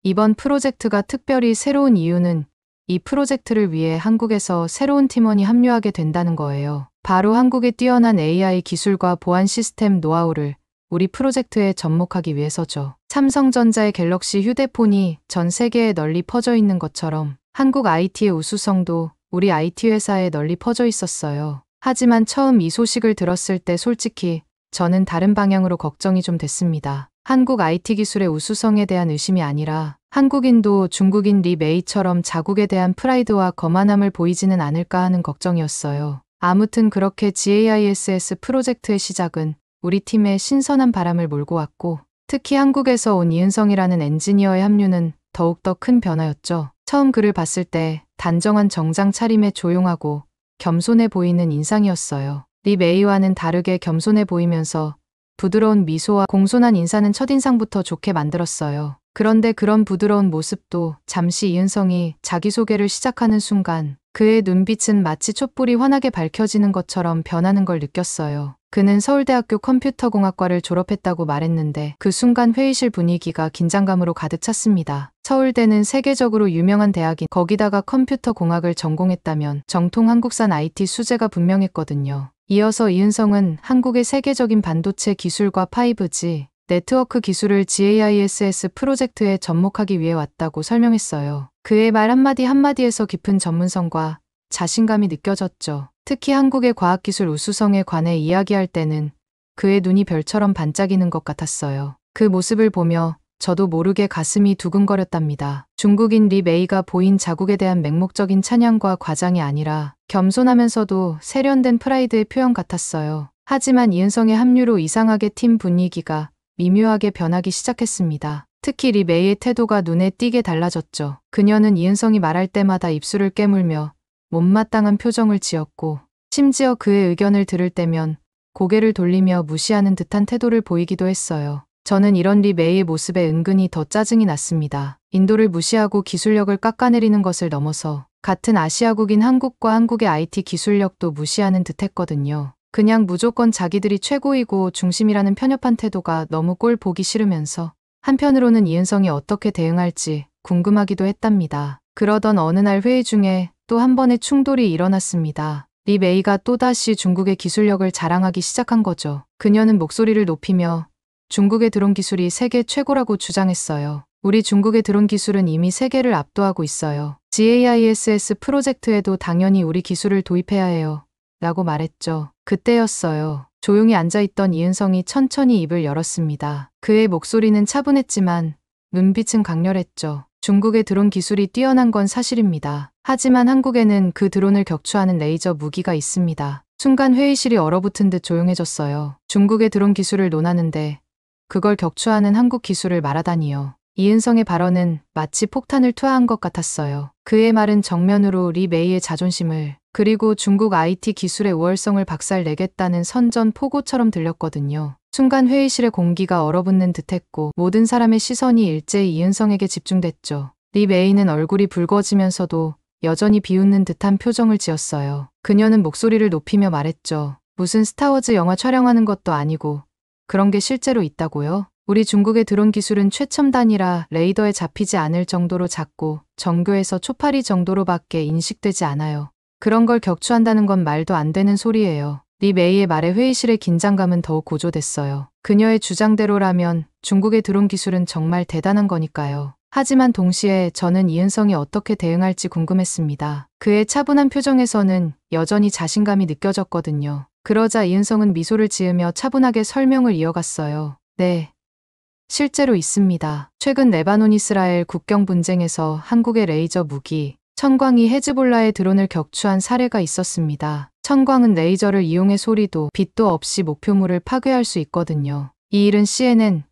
이번 프로젝트가 특별히 새로운 이유는 이 프로젝트를 위해 한국에서 새로운 팀원이 합류하게 된다는 거예요. 바로 한국의 뛰어난 AI 기술과 보안 시스템 노하우를 우리 프로젝트에 접목하기 위해서죠. 삼성전자의 갤럭시 휴대폰이 전 세계에 널리 퍼져 있는 것처럼 한국 IT의 우수성도 우리 IT 회사에 널리 퍼져 있었어요. 하지만 처음 이 소식을 들었을 때 솔직히 저는 다른 방향으로 걱정이 좀 됐습니다. 한국 IT 기술의 우수성에 대한 의심이 아니라 한국인도 중국인 리 메이처럼 자국에 대한 프라이드와 거만함을 보이지는 않을까 하는 걱정이었어요. 아무튼 그렇게 GAISS 프로젝트의 시작은 우리 팀에 신선한 바람을 몰고 왔고 특히 한국에서 온 이은성이라는 엔지니어의 합류는 더욱더 큰 변화였죠. 처음 그를 봤을 때 단정한 정장 차림에 조용하고 겸손해 보이는 인상이었어요. 리 메이와는 다르게 겸손해 보이면서 부드러운 미소와 공손한 인사는 첫인상부터 좋게 만들었어요. 그런데 그런 부드러운 모습도 잠시 이은성이 자기소개를 시작하는 순간 그의 눈빛은 마치 촛불이 환하게 밝혀지는 것처럼 변하는 걸 느꼈어요. 그는 서울대학교 컴퓨터공학과를 졸업했다고 말했는데 그 순간 회의실 분위기가 긴장감으로 가득 찼습니다. 서울대는 세계적으로 유명한 대학인 거기다가 컴퓨터공학을 전공했다면 정통 한국산 IT 수재가 분명했거든요. 이어서 이은성은 한국의 세계적인 반도체 기술과 5G, 네트워크 기술을 GAISS 프로젝트에 접목하기 위해 왔다고 설명했어요. 그의 말 한마디 한마디에서 깊은 전문성과 자신감이 느껴졌죠. 특히 한국의 과학기술 우수성에 관해 이야기할 때는 그의 눈이 별처럼 반짝이는 것 같았어요. 그 모습을 보며 저도 모르게 가슴이 두근거렸답니다. 중국인 리 메이가 보인 자국에 대한 맹목적인 찬양과 과장이 아니라 겸손하면서도 세련된 프라이드의 표현 같았어요. 하지만 이은성의 합류로 이상하게 팀 분위기가 미묘하게 변하기 시작했습니다. 특히 리 메이의 태도가 눈에 띄게 달라졌죠. 그녀는 이은성이 말할 때마다 입술을 깨물며 못마땅한 표정을 지었고 심지어 그의 의견을 들을 때면 고개를 돌리며 무시하는 듯한 태도를 보이기도 했어요. 저는 이런 리 메이의 모습에 은근히 더 짜증이 났습니다. 인도를 무시하고 기술력을 깎아내리는 것을 넘어서 같은 아시아국인 한국과 한국의 IT 기술력도 무시하는 듯 했거든요. 그냥 무조건 자기들이 최고이고 중심이라는 편협한 태도가 너무 꼴 보기 싫으면서 한편으로는 이은성이 어떻게 대응할지 궁금하기도 했답니다. 그러던 어느 날 회의 중에 또 한 번의 충돌이 일어났습니다. 리 메이가 또다시 중국의 기술력을 자랑하기 시작한 거죠. 그녀는 목소리를 높이며 중국의 드론 기술이 세계 최고라고 주장했어요. 우리 중국의 드론 기술은 이미 세계를 압도하고 있어요. GAISS 프로젝트에도 당연히 우리 기술을 도입해야 해요. 라고 말했죠. 그때였어요. 조용히 앉아있던 이은성이 천천히 입을 열었습니다. 그의 목소리는 차분했지만 눈빛은 강렬했죠. 중국의 드론 기술이 뛰어난 건 사실입니다. 하지만 한국에는 그 드론을 격추하는 레이저 무기가 있습니다. 순간 회의실이 얼어붙은 듯 조용해졌어요. 중국의 드론 기술을 논하는데 그걸 격추하는 한국 기술을 말하다니요. 이은성의 발언은 마치 폭탄을 투하한 것 같았어요. 그의 말은 정면으로 리 메이의 자존심을, 그리고 중국 IT 기술의 우월성을 박살내겠다는 선전포고처럼 들렸거든요. 순간 회의실의 공기가 얼어붙는 듯했고 모든 사람의 시선이 일제히 이은성에게 집중됐죠. 리 메이는 얼굴이 붉어지면서도 여전히 비웃는 듯한 표정을 지었어요. 그녀는 목소리를 높이며 말했죠. 무슨 스타워즈 영화 촬영하는 것도 아니고 그런 게 실제로 있다고요? 우리 중국의 드론 기술은 최첨단이라 레이더에 잡히지 않을 정도로 작고 정교해서 초파리 정도로밖에 인식되지 않아요. 그런 걸 격추한다는 건 말도 안 되는 소리예요. 리 메이의 말에 회의실의 긴장감은 더욱 고조됐어요. 그녀의 주장대로라면 중국의 드론 기술은 정말 대단한 거니까요. 하지만 동시에 저는 이은성이 어떻게 대응할지 궁금했습니다. 그의 차분한 표정에서는 여전히 자신감이 느껴졌거든요. 그러자 이은성은 미소를 지으며 차분하게 설명을 이어갔어요. 네. 실제로 있습니다. 최근 레바논 이스라엘 국경 분쟁에서 한국의 레이저 무기 천광이 헤즈볼라의 드론을 격추한 사례가 있었습니다. 천광은 레이저를 이용해 소리도 빛도 없이 목표물을 파괴할 수 있거든요. 이 일은 CNN,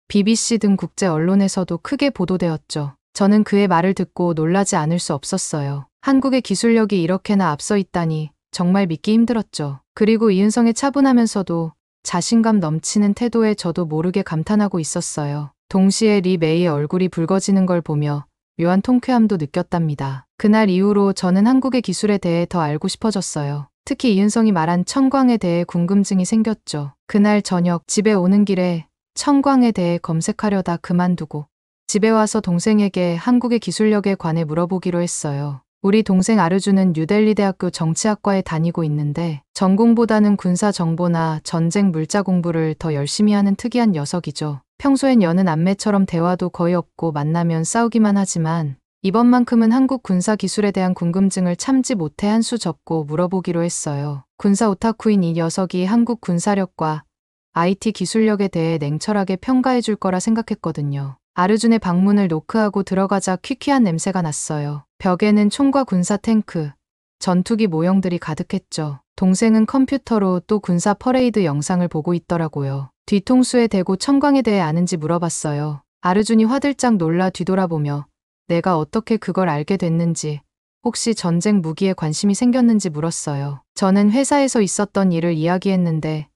BBC 등 국제 언론에서도 크게 보도되었죠. 저는 그의 말을 듣고 놀라지 않을 수 없었어요. 한국의 기술력이 이렇게나 앞서 있다니 정말 믿기 힘들었죠. 그리고 이은성의 차분하면서도 자신감 넘치는 태도에 저도 모르게 감탄하고 있었어요. 동시에 리 메이의 얼굴이 붉어지는 걸 보며 묘한 통쾌함도 느꼈답니다. 그날 이후로 저는 한국의 기술에 대해 더 알고 싶어졌어요. 특히 이은성이 말한 천광에 대해 궁금증이 생겼죠. 그날 저녁 집에 오는 길에 천광에 대해 검색하려다 그만두고 집에 와서 동생에게 한국의 기술력에 관해 물어보기로 했어요. 우리 동생 아르주는 뉴델리 대학교 정치학과에 다니고 있는데 전공보다는 군사 정보나 전쟁 물자 공부를 더 열심히 하는 특이한 녀석이죠. 평소엔 여는 안매처럼 대화도 거의 없고 만나면 싸우기만 하지만 이번만큼은 한국 군사 기술에 대한 궁금증을 참지 못해 한 수 접고 물어보기로 했어요. 군사 오타쿠인 이 녀석이 한국 군사력과 IT 기술력에 대해 냉철하게 평가해 줄 거라 생각했거든요. 아르준의 방문을 노크하고 들어가자 퀴퀴한 냄새가 났어요. 벽에는 총과 군사 탱크, 전투기 모형들이 가득했죠. 동생은 컴퓨터로 또 군사 퍼레이드 영상을 보고 있더라고요. 뒤통수에 대고 천광에 대해 아는지 물어봤어요. 아르준이 화들짝 놀라 뒤돌아보며 내가 어떻게 그걸 알게 됐는지, 혹시 전쟁 무기에 관심이 생겼는지 물었어요. 저는 회사에서 있었던 일을 이야기했는데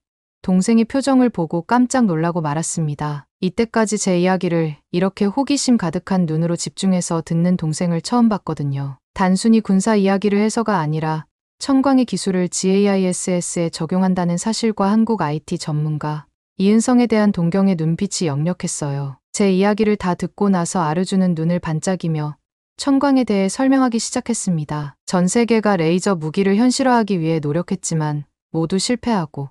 동생의 표정을 보고 깜짝 놀라고 말았습니다. 이때까지 제 이야기를 이렇게 호기심 가득한 눈으로 집중해서 듣는 동생을 처음 봤거든요. 단순히 군사 이야기를 해서가 아니라 천광의 기술을 GAISS에 적용한다는 사실과 한국 IT 전문가 이은성에 대한 동경의 눈빛이 역력했어요. 제 이야기를 다 듣고 나서 아르주는 눈을 반짝이며 천광에 대해 설명하기 시작했습니다. 전 세계가 레이저 무기를 현실화하기 위해 노력했지만 모두 실패하고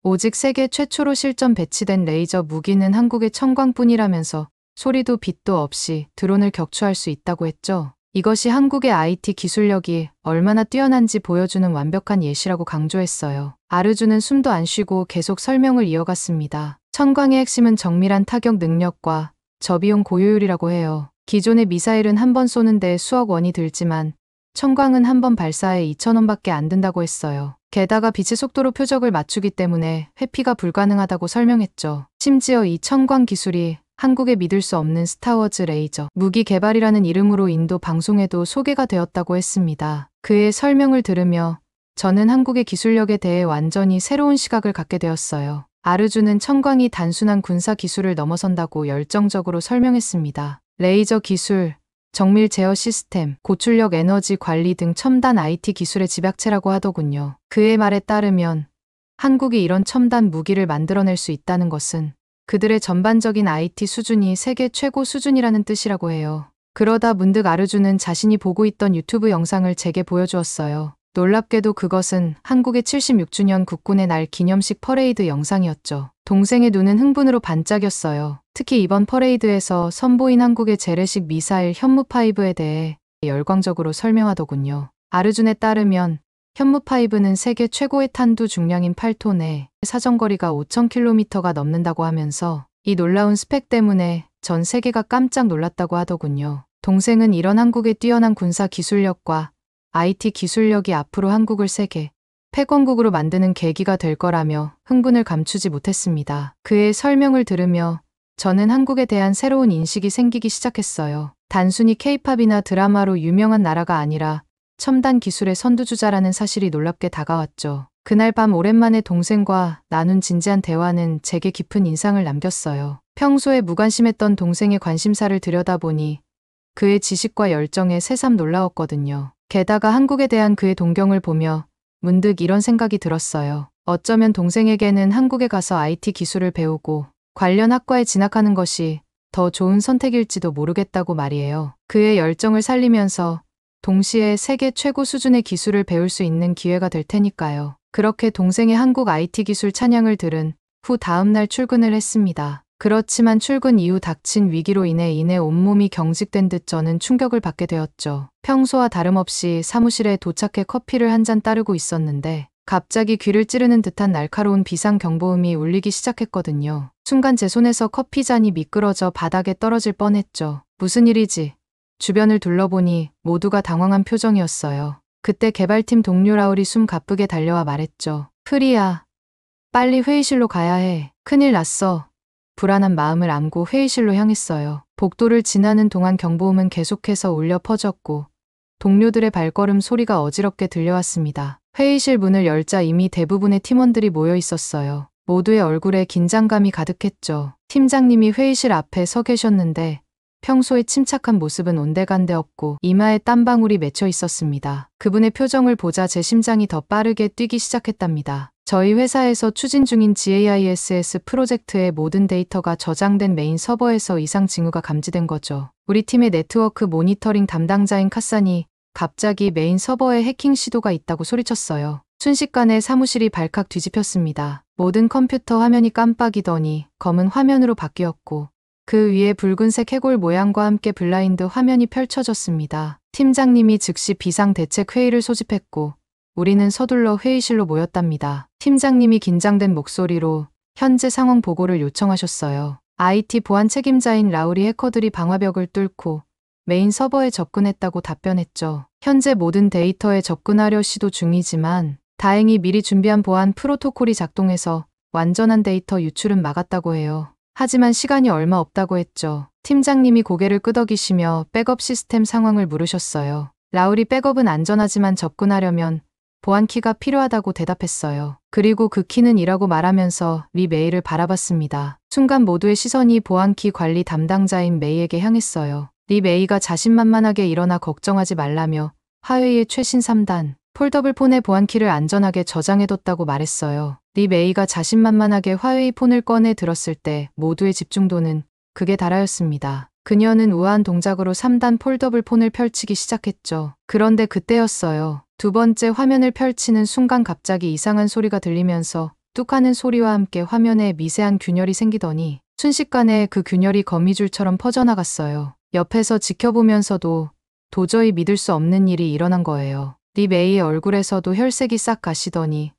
오직 세계 최초로 실전 배치된 레이저 무기는 한국의 천광뿐이라면서 소리도 빛도 없이 드론을 격추할 수 있다고 했죠. 이것이 한국의 IT 기술력이 얼마나 뛰어난지 보여주는 완벽한 예시라고 강조했어요. 아르주는 숨도 안 쉬고 계속 설명을 이어갔습니다. 천광의 핵심은 정밀한 타격 능력과 저비용 고효율이라고 해요. 기존의 미사일은 한 번 쏘는데 수억 원이 들지만 천광은 한 번 발사에 2,000원밖에 안 든다고 했어요. 게다가 빛의 속도로 표적을 맞추기 때문에 회피가 불가능하다고 설명했죠. 심지어 이 천광 기술이 한국의 믿을 수 없는 스타워즈 레이저 무기 개발이라는 이름으로 인도 방송에도 소개가 되었다고 했습니다. 그의 설명을 들으며 저는 한국의 기술력에 대해 완전히 새로운 시각을 갖게 되었어요. 아르주는 천광이 단순한 군사 기술을 넘어선다고 열정적으로 설명했습니다. 레이저 기술, 정밀 제어 시스템, 고출력 에너지 관리 등 첨단 IT 기술의 집약체라고 하더군요. 그의 말에 따르면 한국이 이런 첨단 무기를 만들어낼 수 있다는 것은 그들의 전반적인 IT 수준이 세계 최고 수준이라는 뜻이라고 해요. 그러다 문득 아르주는 자신이 보고 있던 유튜브 영상을 제게 보여주었어요. 놀랍게도 그것은 한국의 76주년 국군의 날 기념식 퍼레이드 영상이었죠. 동생의 눈은 흥분으로 반짝였어요. 특히 이번 퍼레이드에서 선보인 한국의 재래식 미사일 현무5에 대해 열광적으로 설명하더군요. 아르준에 따르면 현무5는 세계 최고의 탄두 중량인 8톤에 사정거리가 5,000km가 넘는다고 하면서 이 놀라운 스펙 때문에 전 세계가 깜짝 놀랐다고 하더군요. 동생은 이런 한국의 뛰어난 군사 기술력과 IT 기술력이 앞으로 한국을 세계 패권국으로 만드는 계기가 될 거라며 흥분을 감추지 못했습니다. 그의 설명을 들으며 저는 한국에 대한 새로운 인식이 생기기 시작했어요. 단순히 케이팝이나 드라마로 유명한 나라가 아니라 첨단 기술의 선두주자라는 사실이 놀랍게 다가왔죠. 그날 밤 오랜만에 동생과 나눈 진지한 대화는 제게 깊은 인상을 남겼어요. 평소에 무관심했던 동생의 관심사를 들여다보니 그의 지식과 열정에 새삼 놀라웠거든요. 게다가 한국에 대한 그의 동경을 보며 문득 이런 생각이 들었어요. 어쩌면 동생에게는 한국에 가서 IT 기술을 배우고 관련 학과에 진학하는 것이 더 좋은 선택일지도 모르겠다고 말이에요. 그의 열정을 살리면서 동시에 세계 최고 수준의 기술을 배울 수 있는 기회가 될 테니까요. 그렇게 동생의 한국 IT 기술 찬양을 들은 후 다음날 출근을 했습니다. 그렇지만 출근 이후 닥친 위기로 인해 온몸이 경직된 듯 저는 충격을 받게 되었죠. 평소와 다름없이 사무실에 도착해 커피를 한 잔 따르고 있었는데 갑자기 귀를 찌르는 듯한 날카로운 비상경보음이 울리기 시작했거든요. 순간 제 손에서 커피 잔이 미끄러져 바닥에 떨어질 뻔했죠. 무슨 일이지? 주변을 둘러보니 모두가 당황한 표정이었어요. 그때 개발팀 동료 라울이 숨 가쁘게 달려와 말했죠. 프리야, 빨리 회의실로 가야 해. 큰일 났어. 불안한 마음을 안고 회의실로 향했어요. 복도를 지나는 동안 경보음은 계속해서 울려 퍼졌고 동료들의 발걸음 소리가 어지럽게 들려왔습니다. 회의실 문을 열자 이미 대부분의 팀원들이 모여 있었어요. 모두의 얼굴에 긴장감이 가득했죠. 팀장님이 회의실 앞에 서 계셨는데 평소의 침착한 모습은 온데간데 없고 이마에 땀방울이 맺혀 있었습니다. 그분의 표정을 보자 제 심장이 더 빠르게 뛰기 시작했답니다. 저희 회사에서 추진 중인 GAISS 프로젝트의 모든 데이터가 저장된 메인 서버에서 이상 징후가 감지된 거죠. 우리 팀의 네트워크 모니터링 담당자인 카산이 갑자기 메인 서버에 해킹 시도가 있다고 소리쳤어요. 순식간에 사무실이 발칵 뒤집혔습니다. 모든 컴퓨터 화면이 깜빡이더니 검은 화면으로 바뀌었고 그 위에 붉은색 해골 모양과 함께 블라인드 화면이 펼쳐졌습니다. 팀장님이 즉시 비상대책회의를 소집했고 우리는 서둘러 회의실로 모였답니다. 팀장님이 긴장된 목소리로 현재 상황 보고를 요청하셨어요. IT 보안 책임자인 라울이 해커들이 방화벽을 뚫고 메인 서버에 접근했다고 답변했죠. 현재 모든 데이터에 접근하려 시도 중이지만 다행히 미리 준비한 보안 프로토콜이 작동해서 완전한 데이터 유출은 막았다고 해요. 하지만 시간이 얼마 없다고 했죠. 팀장님이 고개를 끄덕이시며 백업 시스템 상황을 물으셨어요. 라울이 백업은 안전하지만 접근하려면 보안키가 필요하다고 대답했어요. 그리고 그 키는 이라고 말하면서 리 메이를 바라봤습니다. 순간 모두의 시선이 보안키 관리 담당자인 메이에게 향했어요. 리 메이가 자신만만하게 일어나 걱정하지 말라며 화웨이의 최신 3단 폴더블 폰의 보안키를 안전하게 저장해뒀다고 말했어요. 리 메이가 자신만만하게 화웨이 폰을 꺼내 들었을 때 모두의 집중도는 극에 달하였습니다. 그녀는 우아한 동작으로 3단 폴더블 폰을 펼치기 시작했죠. 그런데 그때였어요. 두 번째 화면을 펼치는 순간 갑자기 이상한 소리가 들리면서 뚝 하는 소리와 함께 화면에 미세한 균열이 생기더니 순식간에 그 균열이 거미줄처럼 퍼져나갔어요. 옆에서 지켜보면서도 도저히 믿을 수 없는 일이 일어난 거예요. 리 메이의 얼굴에서도 혈색이 싹 가시더니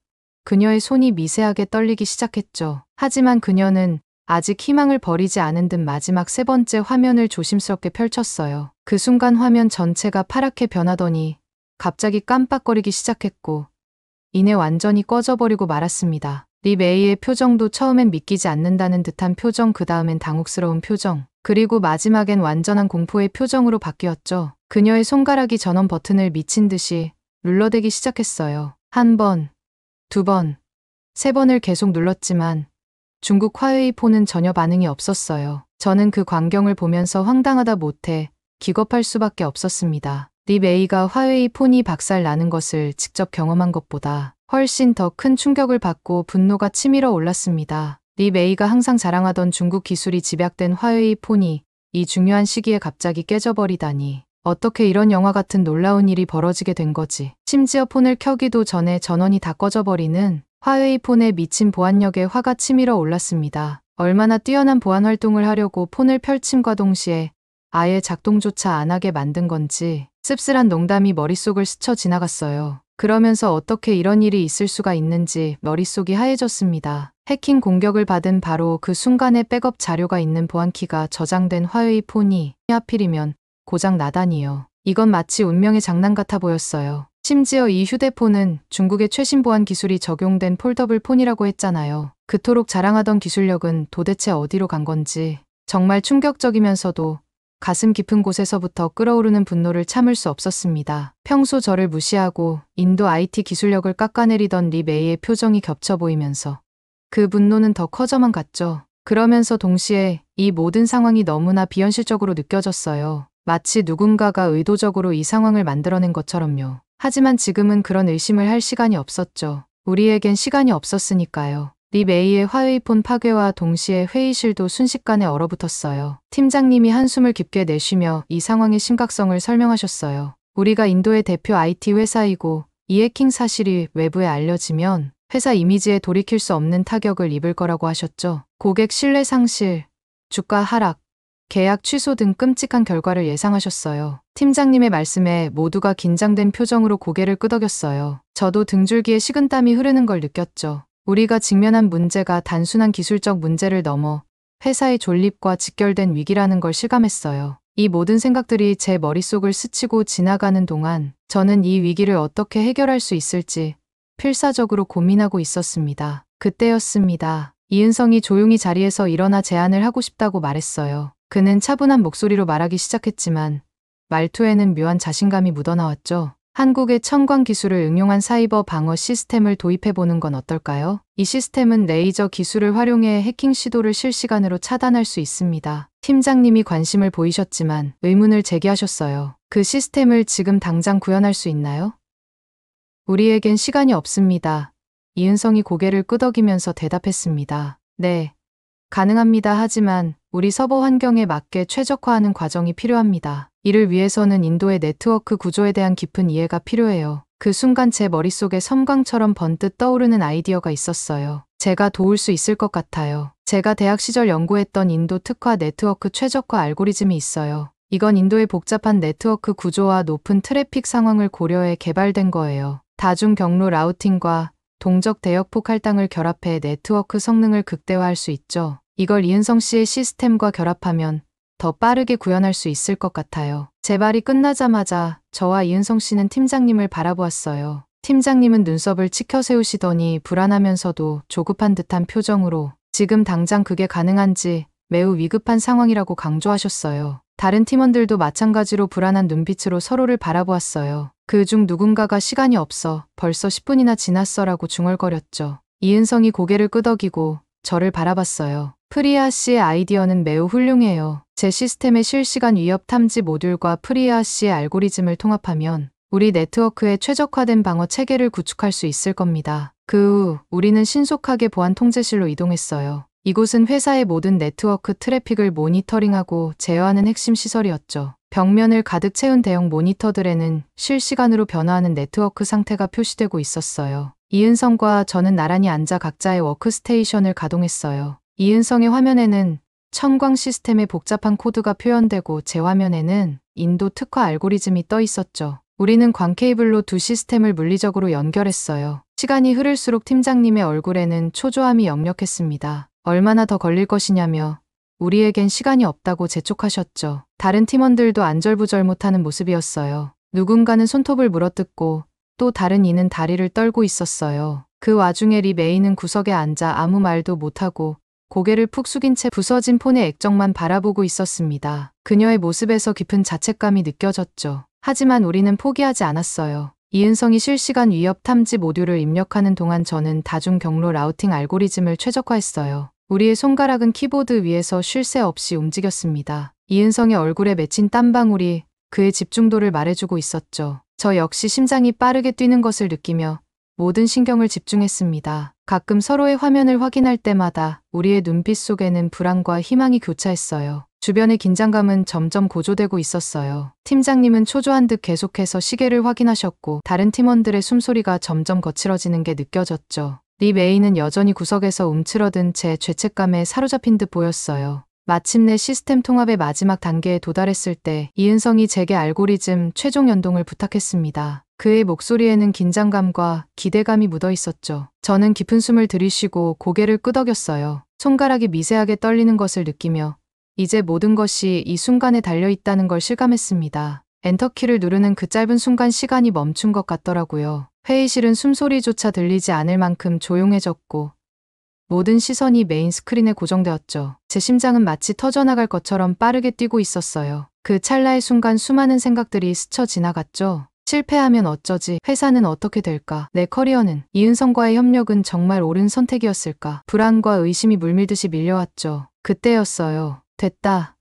그녀의 손이 미세하게 떨리기 시작했죠. 하지만 그녀는 아직 희망을 버리지 않은 듯 마지막 세 번째 화면을 조심스럽게 펼쳤어요. 그 순간 화면 전체가 파랗게 변하더니 갑자기 깜빡거리기 시작했고 이내 완전히 꺼져버리고 말았습니다. 리 메이의 표정도 처음엔 믿기지 않는다는 듯한 표정, 그 다음엔 당혹스러운 표정, 그리고 마지막엔 완전한 공포의 표정으로 바뀌었죠. 그녀의 손가락이 전원 버튼을 미친 듯이 눌러대기 시작했어요. 한 번, 두 번, 세 번을 계속 눌렀지만 중국 화웨이 폰은 전혀 반응이 없었어요. 저는 그 광경을 보면서 황당하다 못해 기겁할 수밖에 없었습니다. 리 메이가 화웨이 폰이 박살 나는 것을 직접 경험한 것보다 훨씬 더 큰 충격을 받고 분노가 치밀어 올랐습니다. 리 메이가 항상 자랑하던 중국 기술이 집약된 화웨이 폰이 이 중요한 시기에 갑자기 깨져버리다니. 어떻게 이런 영화 같은 놀라운 일이 벌어지게 된 거지. 심지어 폰을 켜기도 전에 전원이 다 꺼져버리는 화웨이 폰에 미친 보안력에 화가 치밀어 올랐습니다. 얼마나 뛰어난 보안 활동을 하려고 폰을 펼침과 동시에 아예 작동조차 안 하게 만든 건지 씁쓸한 농담이 머릿속을 스쳐 지나갔어요. 그러면서 어떻게 이런 일이 있을 수가 있는지 머릿속이 하얘졌습니다. 해킹 공격을 받은 바로 그 순간에 백업 자료가 있는 보안키가 저장된 화웨이 폰이 하필이면 고장 나다니요. 이건 마치 운명의 장난 같아 보였어요. 심지어 이 휴대폰은 중국의 최신 보안 기술이 적용된 폴더블 폰이라고 했잖아요. 그토록 자랑하던 기술력은 도대체 어디로 간 건지 정말 충격적이면서도 가슴 깊은 곳에서부터 끓어오르는 분노를 참을 수 없었습니다. 평소 저를 무시하고 인도 IT 기술력을 깎아내리던 리 메이의 표정이 겹쳐 보이면서 그 분노는 더 커져만 갔죠. 그러면서 동시에 이 모든 상황이 너무나 비현실적으로 느껴졌어요. 마치 누군가가 의도적으로 이 상황을 만들어낸 것처럼요. 하지만 지금은 그런 의심을 할 시간이 없었죠. 우리에겐 시간이 없었으니까요. 리 메이의 화웨이폰 파괴와 동시에 회의실도 순식간에 얼어붙었어요. 팀장님이 한숨을 깊게 내쉬며 이 상황의 심각성을 설명하셨어요. 우리가 인도의 대표 IT 회사이고 이 해킹 사실이 외부에 알려지면 회사 이미지에 돌이킬 수 없는 타격을 입을 거라고 하셨죠. 고객 신뢰 상실, 주가 하락, 계약 취소 등 끔찍한 결과를 예상하셨어요. 팀장님의 말씀에 모두가 긴장된 표정으로 고개를 끄덕였어요. 저도 등줄기에 식은땀이 흐르는 걸 느꼈죠. 우리가 직면한 문제가 단순한 기술적 문제를 넘어 회사의 존립과 직결된 위기라는 걸 실감했어요. 이 모든 생각들이 제 머릿속을 스치고 지나가는 동안 저는 이 위기를 어떻게 해결할 수 있을지 필사적으로 고민하고 있었습니다. 그때였습니다. 이은성이 조용히 자리에서 일어나 제안을 하고 싶다고 말했어요. 그는 차분한 목소리로 말하기 시작했지만 말투에는 묘한 자신감이 묻어나왔죠. 한국의 첨광 기술을 응용한 사이버 방어 시스템을 도입해보는 건 어떨까요? 이 시스템은 레이저 기술을 활용해 해킹 시도를 실시간으로 차단할 수 있습니다. 팀장님이 관심을 보이셨지만 의문을 제기하셨어요. 그 시스템을 지금 당장 구현할 수 있나요? 우리에겐 시간이 없습니다. 이은성이 고개를 끄덕이면서 대답했습니다. 네, 가능합니다. 하지만 우리 서버 환경에 맞게 최적화하는 과정이 필요합니다. 이를 위해서는 인도의 네트워크 구조에 대한 깊은 이해가 필요해요. 그 순간 제 머릿속에 섬광처럼 번뜩 떠오르는 아이디어가 있었어요. 제가 도울 수 있을 것 같아요. 제가 대학 시절 연구했던 인도 특화 네트워크 최적화 알고리즘이 있어요. 이건 인도의 복잡한 네트워크 구조와 높은 트래픽 상황을 고려해 개발된 거예요. 다중 경로 라우팅과 동적 대역폭 할당을 결합해 네트워크 성능을 극대화할 수 있죠. 이걸 이은성 씨의 시스템과 결합하면 더 빠르게 구현할 수 있을 것 같아요. 제 말이 끝나자마자 저와 이은성 씨는 팀장님을 바라보았어요. 팀장님은 눈썹을 치켜세우시더니 불안하면서도 조급한 듯한 표정으로 지금 당장 그게 가능한지 매우 위급한 상황이라고 강조하셨어요. 다른 팀원들도 마찬가지로 불안한 눈빛으로 서로를 바라보았어요. 그중 누군가가 시간이 없어 벌써 10분이나 지났어라고 중얼거렸죠. 이은성이 고개를 끄덕이고 저를 바라봤어요. 프리아 씨의 아이디어는 매우 훌륭해요. 제 시스템의 실시간 위협 탐지 모듈과 프리아 씨의 알고리즘을 통합하면 우리 네트워크에 최적화된 방어 체계를 구축할 수 있을 겁니다. 그 후 우리는 신속하게 보안 통제실로 이동했어요. 이곳은 회사의 모든 네트워크 트래픽을 모니터링하고 제어하는 핵심 시설이었죠. 벽면을 가득 채운 대형 모니터들에는 실시간으로 변화하는 네트워크 상태가 표시되고 있었어요. 이은성과 저는 나란히 앉아 각자의 워크스테이션을 가동했어요. 이은성의 화면에는 첨광 시스템의 복잡한 코드가 표현되고 제 화면에는 인도 특화 알고리즘이 떠 있었죠. 우리는 광 케이블로 두 시스템을 물리적으로 연결했어요. 시간이 흐를수록 팀장님의 얼굴에는 초조함이 역력했습니다. 얼마나 더 걸릴 것이냐며 우리에겐 시간이 없다고 재촉하셨죠. 다른 팀원들도 안절부절 못하는 모습이었어요. 누군가는 손톱을 물어뜯고 또 다른 이는 다리를 떨고 있었어요. 그 와중에 리 메이는 구석에 앉아 아무 말도 못하고 고개를 푹 숙인 채 부서진 폰의 액정만 바라보고 있었습니다. 그녀의 모습에서 깊은 자책감이 느껴졌죠. 하지만 우리는 포기하지 않았어요. 이은성이 실시간 위협 탐지 모듈을 입력하는 동안 저는 다중 경로 라우팅 알고리즘을 최적화했어요. 우리의 손가락은 키보드 위에서 쉴 새 없이 움직였습니다. 이은성의 얼굴에 맺힌 땀방울이 그의 집중도를 말해주고 있었죠. 저 역시 심장이 빠르게 뛰는 것을 느끼며 모든 신경을 집중했습니다. 가끔 서로의 화면을 확인할 때마다 우리의 눈빛 속에는 불안과 희망이 교차했어요. 주변의 긴장감은 점점 고조되고 있었어요. 팀장님은 초조한 듯 계속해서 시계를 확인하셨고 다른 팀원들의 숨소리가 점점 거칠어지는 게 느껴졌죠. 리 메이는 여전히 구석에서 움츠러든 제 죄책감에 사로잡힌 듯 보였어요. 마침내 시스템 통합의 마지막 단계에 도달했을 때 이은성이 제게 알고리즘 최종 연동을 부탁했습니다. 그의 목소리에는 긴장감과 기대감이 묻어 있었죠. 저는 깊은 숨을 들이쉬고 고개를 끄덕였어요. 손가락이 미세하게 떨리는 것을 느끼며 이제 모든 것이 이 순간에 달려있다는 걸 실감했습니다. 엔터키를 누르는 그 짧은 순간 시간이 멈춘 것 같더라고요. 회의실은 숨소리조차 들리지 않을 만큼 조용해졌고 모든 시선이 메인 스크린에 고정되었죠. 제 심장은 마치 터져나갈 것처럼 빠르게 뛰고 있었어요. 그 찰나의 순간 수많은 생각들이 스쳐 지나갔죠. 실패하면 어쩌지? 회사는 어떻게 될까? 내 커리어는? 이은성과의 협력은 정말 옳은 선택이었을까? 불안과 의심이 물밀듯이 밀려왔죠. 그때였어요. 됐다.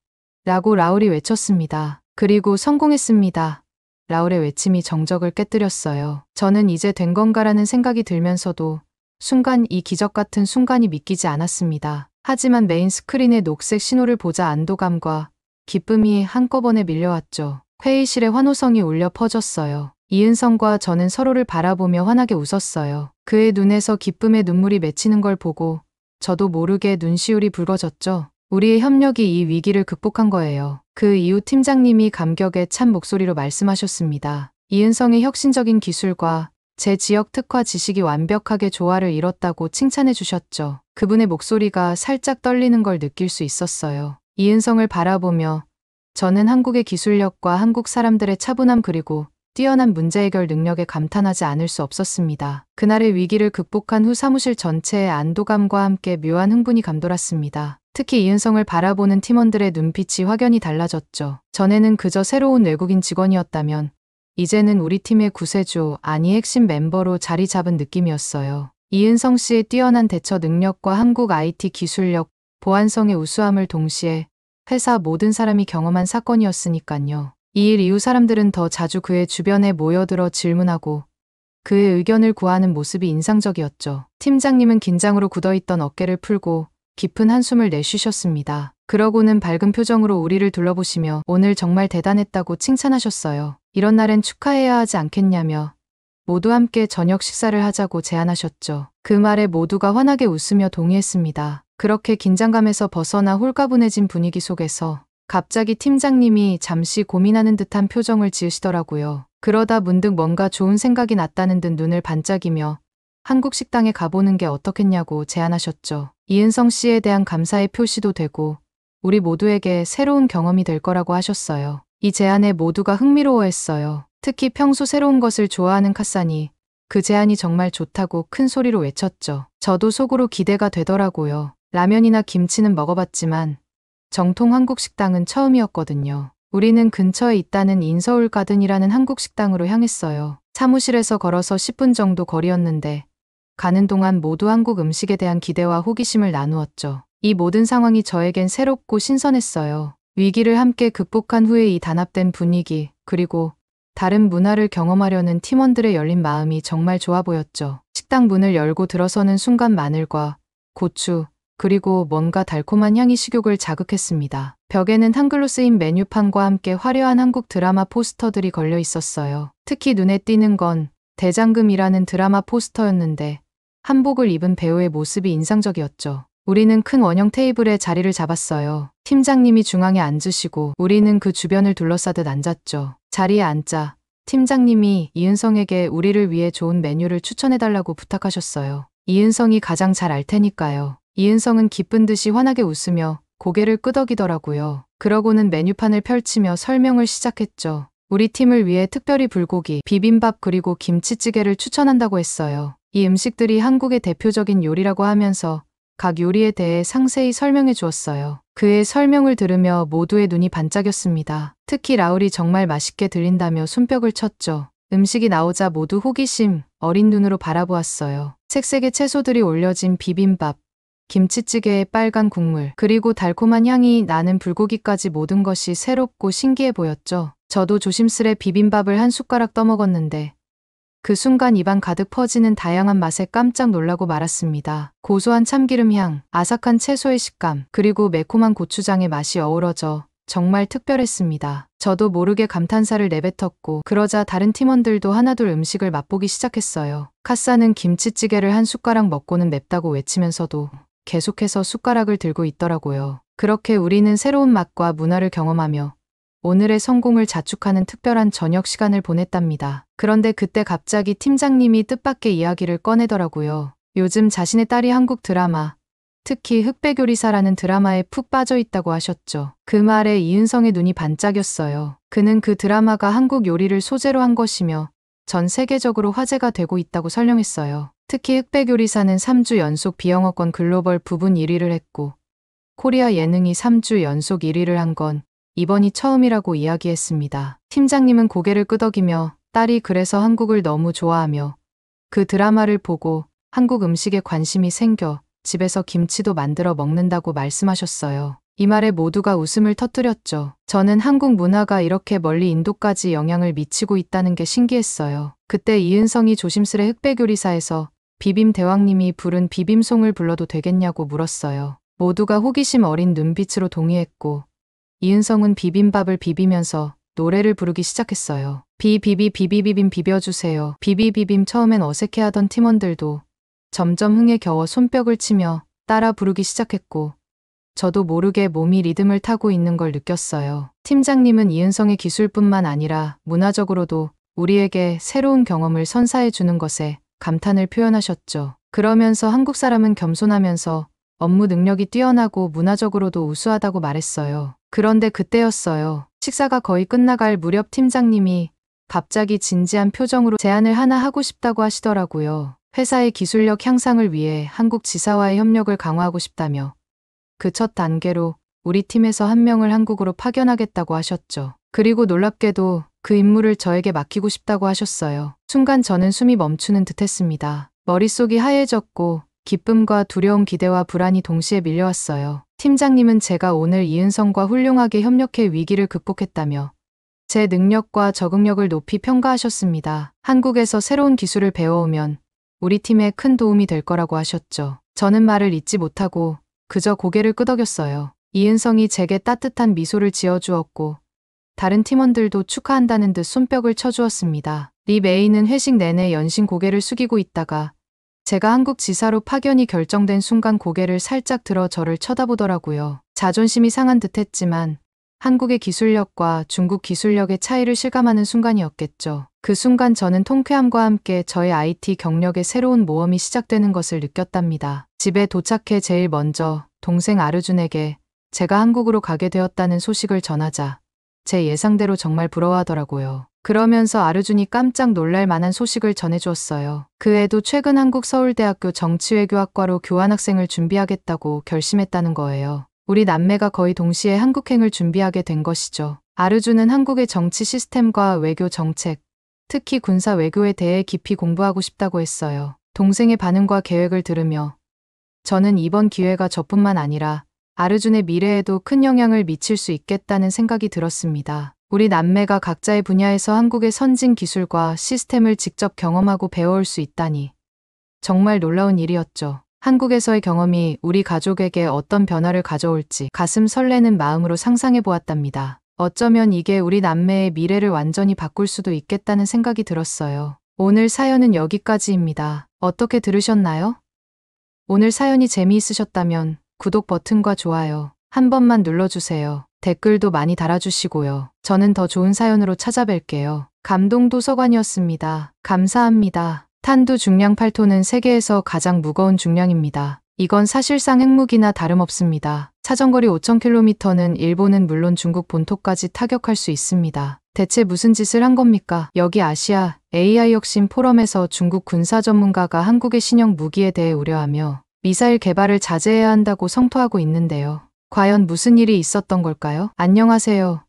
라고 라울이 외쳤습니다. 그리고 성공했습니다. 라울의 외침이 정적을 깨뜨렸어요. 저는 이제 된 건가라는 생각이 들면서도 순간 이 기적 같은 순간이 믿기지 않았습니다. 하지만 메인 스크린의 녹색 신호를 보자 안도감과 기쁨이 한꺼번에 밀려왔죠. 회의실에 환호성이 울려 퍼졌어요. 이은성과 저는 서로를 바라보며 환하게 웃었어요. 그의 눈에서 기쁨의 눈물이 맺히는 걸 보고 저도 모르게 눈시울이 붉어졌죠. 우리의 협력이 이 위기를 극복한 거예요. 그 이후 팀장님이 감격에 찬 목소리로 말씀하셨습니다. 이은성의 혁신적인 기술과 제 지역 특화 지식이 완벽하게 조화를 이뤘다고 칭찬해 주셨죠. 그분의 목소리가 살짝 떨리는 걸 느낄 수 있었어요. 이은성을 바라보며 저는 한국의 기술력과 한국 사람들의 차분함 그리고 뛰어난 문제 해결 능력에 감탄하지 않을 수 없었습니다. 그날의 위기를 극복한 후 사무실 전체의 안도감과 함께 묘한 흥분이 감돌았습니다. 특히 이은성을 바라보는 팀원들의 눈빛이 확연히 달라졌죠. 전에는 그저 새로운 외국인 직원이었다면 이제는 우리 팀의 구세주, 아니 핵심 멤버로 자리 잡은 느낌이었어요. 이은성 씨의 뛰어난 대처 능력과 한국 IT 기술력, 보안성의 우수함을 동시에 회사 모든 사람이 경험한 사건이었으니까요. 이 일 이후 사람들은 더 자주 그의 주변에 모여들어 질문하고 그의 의견을 구하는 모습이 인상적이었죠. 팀장님은 긴장으로 굳어있던 어깨를 풀고 깊은 한숨을 내쉬셨습니다. 그러고는 밝은 표정으로 우리를 둘러보시며 오늘 정말 대단했다고 칭찬하셨어요. 이런 날엔 축하해야 하지 않겠냐며 모두 함께 저녁 식사를 하자고 제안하셨죠. 그 말에 모두가 환하게 웃으며 동의했습니다. 그렇게 긴장감에서 벗어나 홀가분해진 분위기 속에서 갑자기 팀장님이 잠시 고민하는 듯한 표정을 지으시더라고요. 그러다 문득 뭔가 좋은 생각이 났다는 듯 눈을 반짝이며 한국 식당에 가보는 게 어떻겠냐고 제안하셨죠. 이은성 씨에 대한 감사의 표시도 되고 우리 모두에게 새로운 경험이 될 거라고 하셨어요. 이 제안에 모두가 흥미로워했어요. 특히 평소 새로운 것을 좋아하는 카산이 그 제안이 정말 좋다고 큰 소리로 외쳤죠. 저도 속으로 기대가 되더라고요. 라면이나 김치는 먹어봤지만 정통 한국 식당은 처음이었거든요. 우리는 근처에 있다는 인서울 가든이라는 한국 식당으로 향했어요. 사무실에서 걸어서 10분 정도 거리였는데 가는 동안 모두 한국 음식에 대한 기대와 호기심을 나누었죠. 이 모든 상황이 저에겐 새롭고 신선했어요. 위기를 함께 극복한 후에 이 단합된 분위기, 그리고 다른 문화를 경험하려는 팀원들의 열린 마음이 정말 좋아 보였죠. 식당 문을 열고 들어서는 순간 마늘과 고추, 그리고 뭔가 달콤한 향이 식욕을 자극했습니다. 벽에는 한글로 쓰인 메뉴판과 함께 화려한 한국 드라마 포스터들이 걸려 있었어요. 특히 눈에 띄는 건 대장금이라는 드라마 포스터였는데 한복을 입은 배우의 모습이 인상적이었죠. 우리는 큰 원형 테이블에 자리를 잡았어요. 팀장님이 중앙에 앉으시고 우리는 그 주변을 둘러싸듯 앉았죠. 자리에 앉자 팀장님이 이은성에게 우리를 위해 좋은 메뉴를 추천해달라고 부탁하셨어요. 이은성이 가장 잘 알 테니까요. 이은성은 기쁜 듯이 환하게 웃으며 고개를 끄덕이더라고요. 그러고는 메뉴판을 펼치며 설명을 시작했죠. 우리 팀을 위해 특별히 불고기, 비빔밥 그리고 김치찌개를 추천한다고 했어요. 이 음식들이 한국의 대표적인 요리라고 하면서 각 요리에 대해 상세히 설명해 주었어요. 그의 설명을 들으며 모두의 눈이 반짝였습니다. 특히 라울이 정말 맛있게 들린다며 손뼉을 쳤죠. 음식이 나오자 모두 호기심, 어린 눈으로 바라보았어요. 색색의 채소들이 올려진 비빔밥, 김치찌개의 빨간 국물, 그리고 달콤한 향이 나는 불고기까지 모든 것이 새롭고 신기해 보였죠. 저도 조심스레 비빔밥을 한 숟가락 떠먹었는데 그 순간 입안 가득 퍼지는 다양한 맛에 깜짝 놀라고 말았습니다. 고소한 참기름 향, 아삭한 채소의 식감, 그리고 매콤한 고추장의 맛이 어우러져 정말 특별했습니다. 저도 모르게 감탄사를 내뱉었고 그러자 다른 팀원들도 하나둘 음식을 맛보기 시작했어요. 카사는 김치찌개를 한 숟가락 먹고는 맵다고 외치면서도 계속해서 숟가락을 들고 있더라고요. 그렇게 우리는 새로운 맛과 문화를 경험하며 오늘의 성공을 자축하는 특별한 저녁 시간을 보냈답니다. 그런데 그때 갑자기 팀장님이 뜻밖의 이야기를 꺼내더라고요. 요즘 자신의 딸이 한국 드라마, 특히 흑백요리사라는 드라마에 푹 빠져 있다고 하셨죠. 그 말에 이은성의 눈이 반짝였어요. 그는 그 드라마가 한국 요리를 소재로 한 것이며 전 세계적으로 화제가 되고 있다고 설명했어요. 특히 흑백요리사는 3주 연속 비영어권 글로벌 부분 1위를 했고 코리아 예능이 3주 연속 1위를 한 건 이번이 처음이라고 이야기했습니다. 팀장님은 고개를 끄덕이며 딸이 그래서 한국을 너무 좋아하며 그 드라마를 보고 한국 음식에 관심이 생겨 집에서 김치도 만들어 먹는다고 말씀하셨어요. 이 말에 모두가 웃음을 터뜨렸죠. 저는 한국 문화가 이렇게 멀리 인도까지 영향을 미치고 있다는 게 신기했어요. 그때 이은성이 조심스레 흑백요리사에서 비빔 대왕님이 부른 비빔송을 불러도 되겠냐고 물었어요. 모두가 호기심 어린 눈빛으로 동의했고 이은성은 비빔밥을 비비면서 노래를 부르기 시작했어요. 비비빔 비벼주세요. 비비비빔. 처음엔 어색해하던 팀원들도 점점 흥에 겨워 손뼉을 치며 따라 부르기 시작했고 저도 모르게 몸이 리듬을 타고 있는 걸 느꼈어요. 팀장님은 이은성의 기술뿐만 아니라 문화적으로도 우리에게 새로운 경험을 선사해 주는 것에 감탄을 표현하셨죠. 그러면서 한국 사람은 겸손하면서 업무 능력이 뛰어나고 문화적으로도 우수하다고 말했어요. 그런데 그때였어요. 식사가 거의 끝나갈 무렵 팀장님이 갑자기 진지한 표정으로 제안을 하나 하고 싶다고 하시더라고요. 회사의 기술력 향상을 위해 한국 지사와의 협력을 강화하고 싶다며 그 첫 단계로 우리 팀에서 한 명을 한국으로 파견하겠다고 하셨죠. 그리고 놀랍게도 그 임무를 저에게 맡기고 싶다고 하셨어요. 순간 저는 숨이 멈추는 듯 했습니다. 머릿속이 하얘졌고 기쁨과 두려움, 기대와 불안이 동시에 밀려왔어요. 팀장님은 제가 오늘 이은성과 훌륭하게 협력해 위기를 극복했다며 제 능력과 적응력을 높이 평가하셨습니다. 한국에서 새로운 기술을 배워오면 우리 팀에 큰 도움이 될 거라고 하셨죠. 저는 말을 잇지 못하고 그저 고개를 끄덕였어요. 이은성이 제게 따뜻한 미소를 지어주었고 다른 팀원들도 축하한다는 듯 손뼉을 쳐주었습니다. 리 메이는 회식 내내 연신 고개를 숙이고 있다가 제가 한국 지사로 파견이 결정된 순간 고개를 살짝 들어 저를 쳐다보더라고요. 자존심이 상한 듯 했지만 한국의 기술력과 중국 기술력의 차이를 실감하는 순간이었겠죠. 그 순간 저는 통쾌함과 함께 저의 IT 경력의 새로운 모험이 시작되는 것을 느꼈답니다. 집에 도착해 제일 먼저 동생 아르준에게 제가 한국으로 가게 되었다는 소식을 전하자 제 예상대로 정말 부러워하더라고요. 그러면서 아르준이 깜짝 놀랄 만한 소식을 전해주었어요. 그 애도 최근 한국 서울대학교 정치외교학과로 교환학생을 준비하겠다고 결심했다는 거예요. 우리 남매가 거의 동시에 한국행을 준비하게 된 것이죠. 아르준은 한국의 정치 시스템과 외교 정책, 특히 군사 외교에 대해 깊이 공부하고 싶다고 했어요. 동생의 반응과 계획을 들으며 저는 이번 기회가 저뿐만 아니라 아르준의 미래에도 큰 영향을 미칠 수 있겠다는 생각이 들었습니다. 우리 남매가 각자의 분야에서 한국의 선진 기술과 시스템을 직접 경험하고 배워올 수 있다니 정말 놀라운 일이었죠. 한국에서의 경험이 우리 가족에게 어떤 변화를 가져올지 가슴 설레는 마음으로 상상해 보았답니다. 어쩌면 이게 우리 남매의 미래를 완전히 바꿀 수도 있겠다는 생각이 들었어요. 오늘 사연은 여기까지입니다. 어떻게 들으셨나요? 오늘 사연이 재미있으셨다면 구독 버튼과 좋아요 한 번만 눌러주세요. 댓글도 많이 달아주시고요. 저는 더 좋은 사연으로 찾아뵐게요. 감동도서관이었습니다. 감사합니다. 탄두 중량 8톤은 세계에서 가장 무거운 중량입니다. 이건 사실상 핵무기나 다름없습니다. 사정거리 5,000km는 일본은 물론 중국 본토까지 타격할 수 있습니다. 대체 무슨 짓을 한 겁니까? 여기 아시아 AI 혁신 포럼에서 중국 군사 전문가가 한국의 신형 무기에 대해 우려하며 미사일 개발을 자제해야 한다고 성토하고 있는데요. 과연 무슨 일이 있었던 걸까요? 안녕하세요.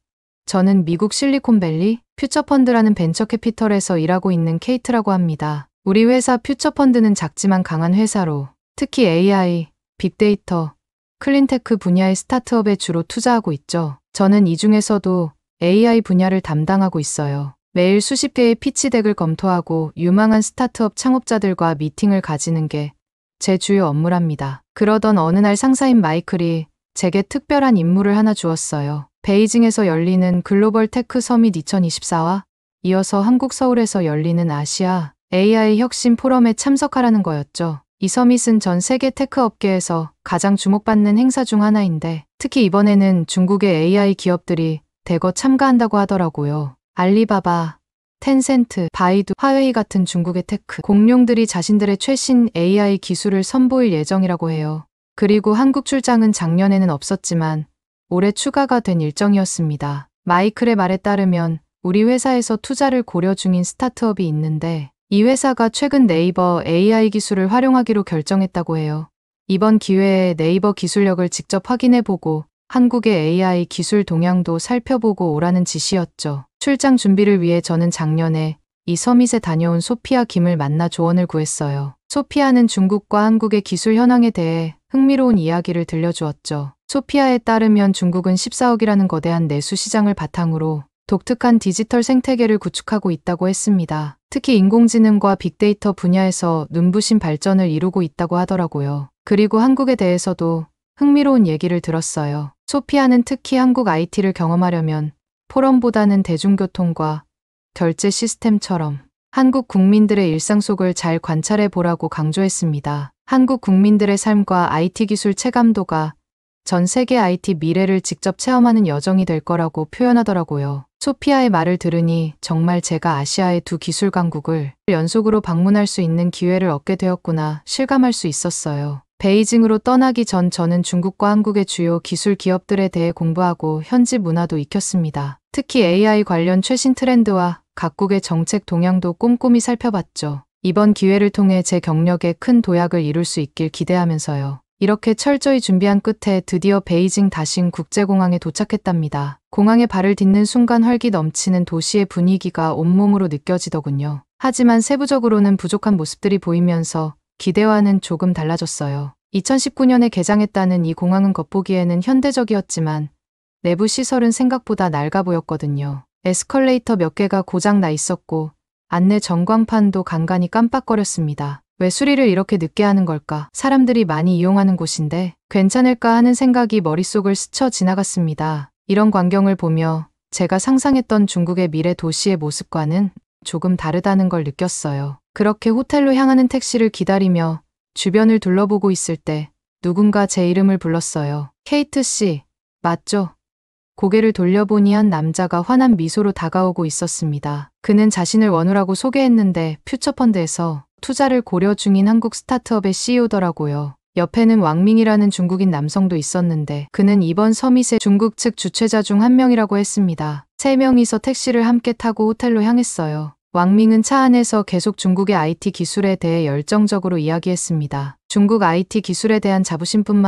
저는 미국 실리콘밸리 퓨처펀드라는 벤처캐피털에서 일하고 있는 케이트라고 합니다. 우리 회사 퓨처펀드는 작지만 강한 회사로 특히 AI, 빅데이터, 클린테크 분야의 스타트업에 주로 투자하고 있죠. 저는 이 중에서도 AI 분야를 담당하고 있어요. 매일 수십 개의 피치덱을 검토하고 유망한 스타트업 창업자들과 미팅을 가지는 게 제 주요 업무랍니다. 그러던 어느 날 상사인 마이클이 제게 특별한 임무를 하나 주었어요. 베이징에서 열리는 글로벌 테크 서밋 2024와 이어서 한국 서울에서 열리는 아시아 AI 혁신 포럼에 참석하라는 거였죠. 이 서밋은 전 세계 테크 업계에서 가장 주목받는 행사 중 하나인데 특히 이번에는 중국의 AI 기업들이 대거 참가한다고 하더라고요. 알리바바, 텐센트, 바이두, 화웨이 같은 중국의 테크 공룡들이 자신들의 최신 AI 기술을 선보일 예정이라고 해요. 그리고 한국 출장은 작년에는 없었지만 올해 추가가 된 일정이었습니다. 마이클의 말에 따르면 우리 회사에서 투자를 고려 중인 스타트업이 있는데 이 회사가 최근 네이버 AI 기술을 활용하기로 결정했다고 해요. 이번 기회에 네이버 기술력을 직접 확인해보고 한국의 AI 기술 동향도 살펴보고 오라는 지시였죠. 출장 준비를 위해 저는 작년에 이 서밋에 다녀온 소피아 김을 만나 조언을 구했어요. 소피아는 중국과 한국의 기술 현황에 대해 흥미로운 이야기를 들려주었죠. 소피아에 따르면 중국은 14억이라는 거대한 내수 시장을 바탕으로 독특한 디지털 생태계를 구축하고 있다고 했습니다. 특히 인공지능과 빅데이터 분야에서 눈부신 발전을 이루고 있다고 하더라고요. 그리고 한국에 대해서도 흥미로운 얘기를 들었어요. 소피아는 특히 한국 IT를 경험하려면 포럼보다는 대중교통과 결제 시스템처럼 한국 국민들의 일상 속을 잘 관찰해 보라고 강조했습니다. 한국 국민들의 삶과 IT 기술 체감도가 전 세계 IT 미래를 직접 체험하는 여정이 될 거라고 표현하더라고요. 소피아의 말을 들으니 정말 제가 아시아의 두 기술 강국을 연속으로 방문할 수 있는 기회를 얻게 되었구나 실감할 수 있었어요. 베이징으로 떠나기 전 저는 중국과 한국의 주요 기술 기업들에 대해 공부하고 현지 문화도 익혔습니다. 특히 AI 관련 최신 트렌드와 각국의 정책 동향도 꼼꼼히 살펴봤죠. 이번 기회를 통해 제 경력에 큰 도약을 이룰 수 있길 기대하면서요. 이렇게 철저히 준비한 끝에 드디어 베이징 다신 국제공항에 도착했답니다. 공항에 발을 딛는 순간 활기 넘치는 도시의 분위기가 온몸으로 느껴지더군요. 하지만 세부적으로는 부족한 모습들이 보이면서 기대와는 조금 달라졌어요. 2019년에 개장했다는 이 공항은 겉보기에는 현대적이었지만 내부 시설은 생각보다 낡아 보였거든요. 에스컬레이터 몇 개가 고장 나 있었고 안내 전광판도 간간히 깜빡거렸습니다. 왜 수리를 이렇게 늦게 하는 걸까? 사람들이 많이 이용하는 곳인데 괜찮을까 하는 생각이 머릿속을 스쳐 지나갔습니다. 이런 광경을 보며 제가 상상했던 중국의 미래 도시의 모습과는 조금 다르다는 걸 느꼈어요. 그렇게 호텔로 향하는 택시를 기다리며 주변을 둘러보고 있을 때 누군가 제 이름을 불렀어요. 케이트 씨, 맞죠? 고개를 돌려보니 한 남자가 환한 미소로 다가오고 있었습니다. 그는 자신을 원우라고 소개했는데 퓨처펀드에서 투자를 고려 중인 한국 스타트업의 CEO더라고요. 옆에는 왕밍이라는 중국인 남성도 있었는데 그는 이번 서밋의 중국 측 주최자 중 한 명이라고 했습니다. 세 명이서 택시를 함께 타고 호텔로 향했어요. 왕밍은 차 안에서 계속 중국의 IT 기술에 대해 열정적으로 이야기했습니다. 중국 IT 기술에 대한 자부심뿐만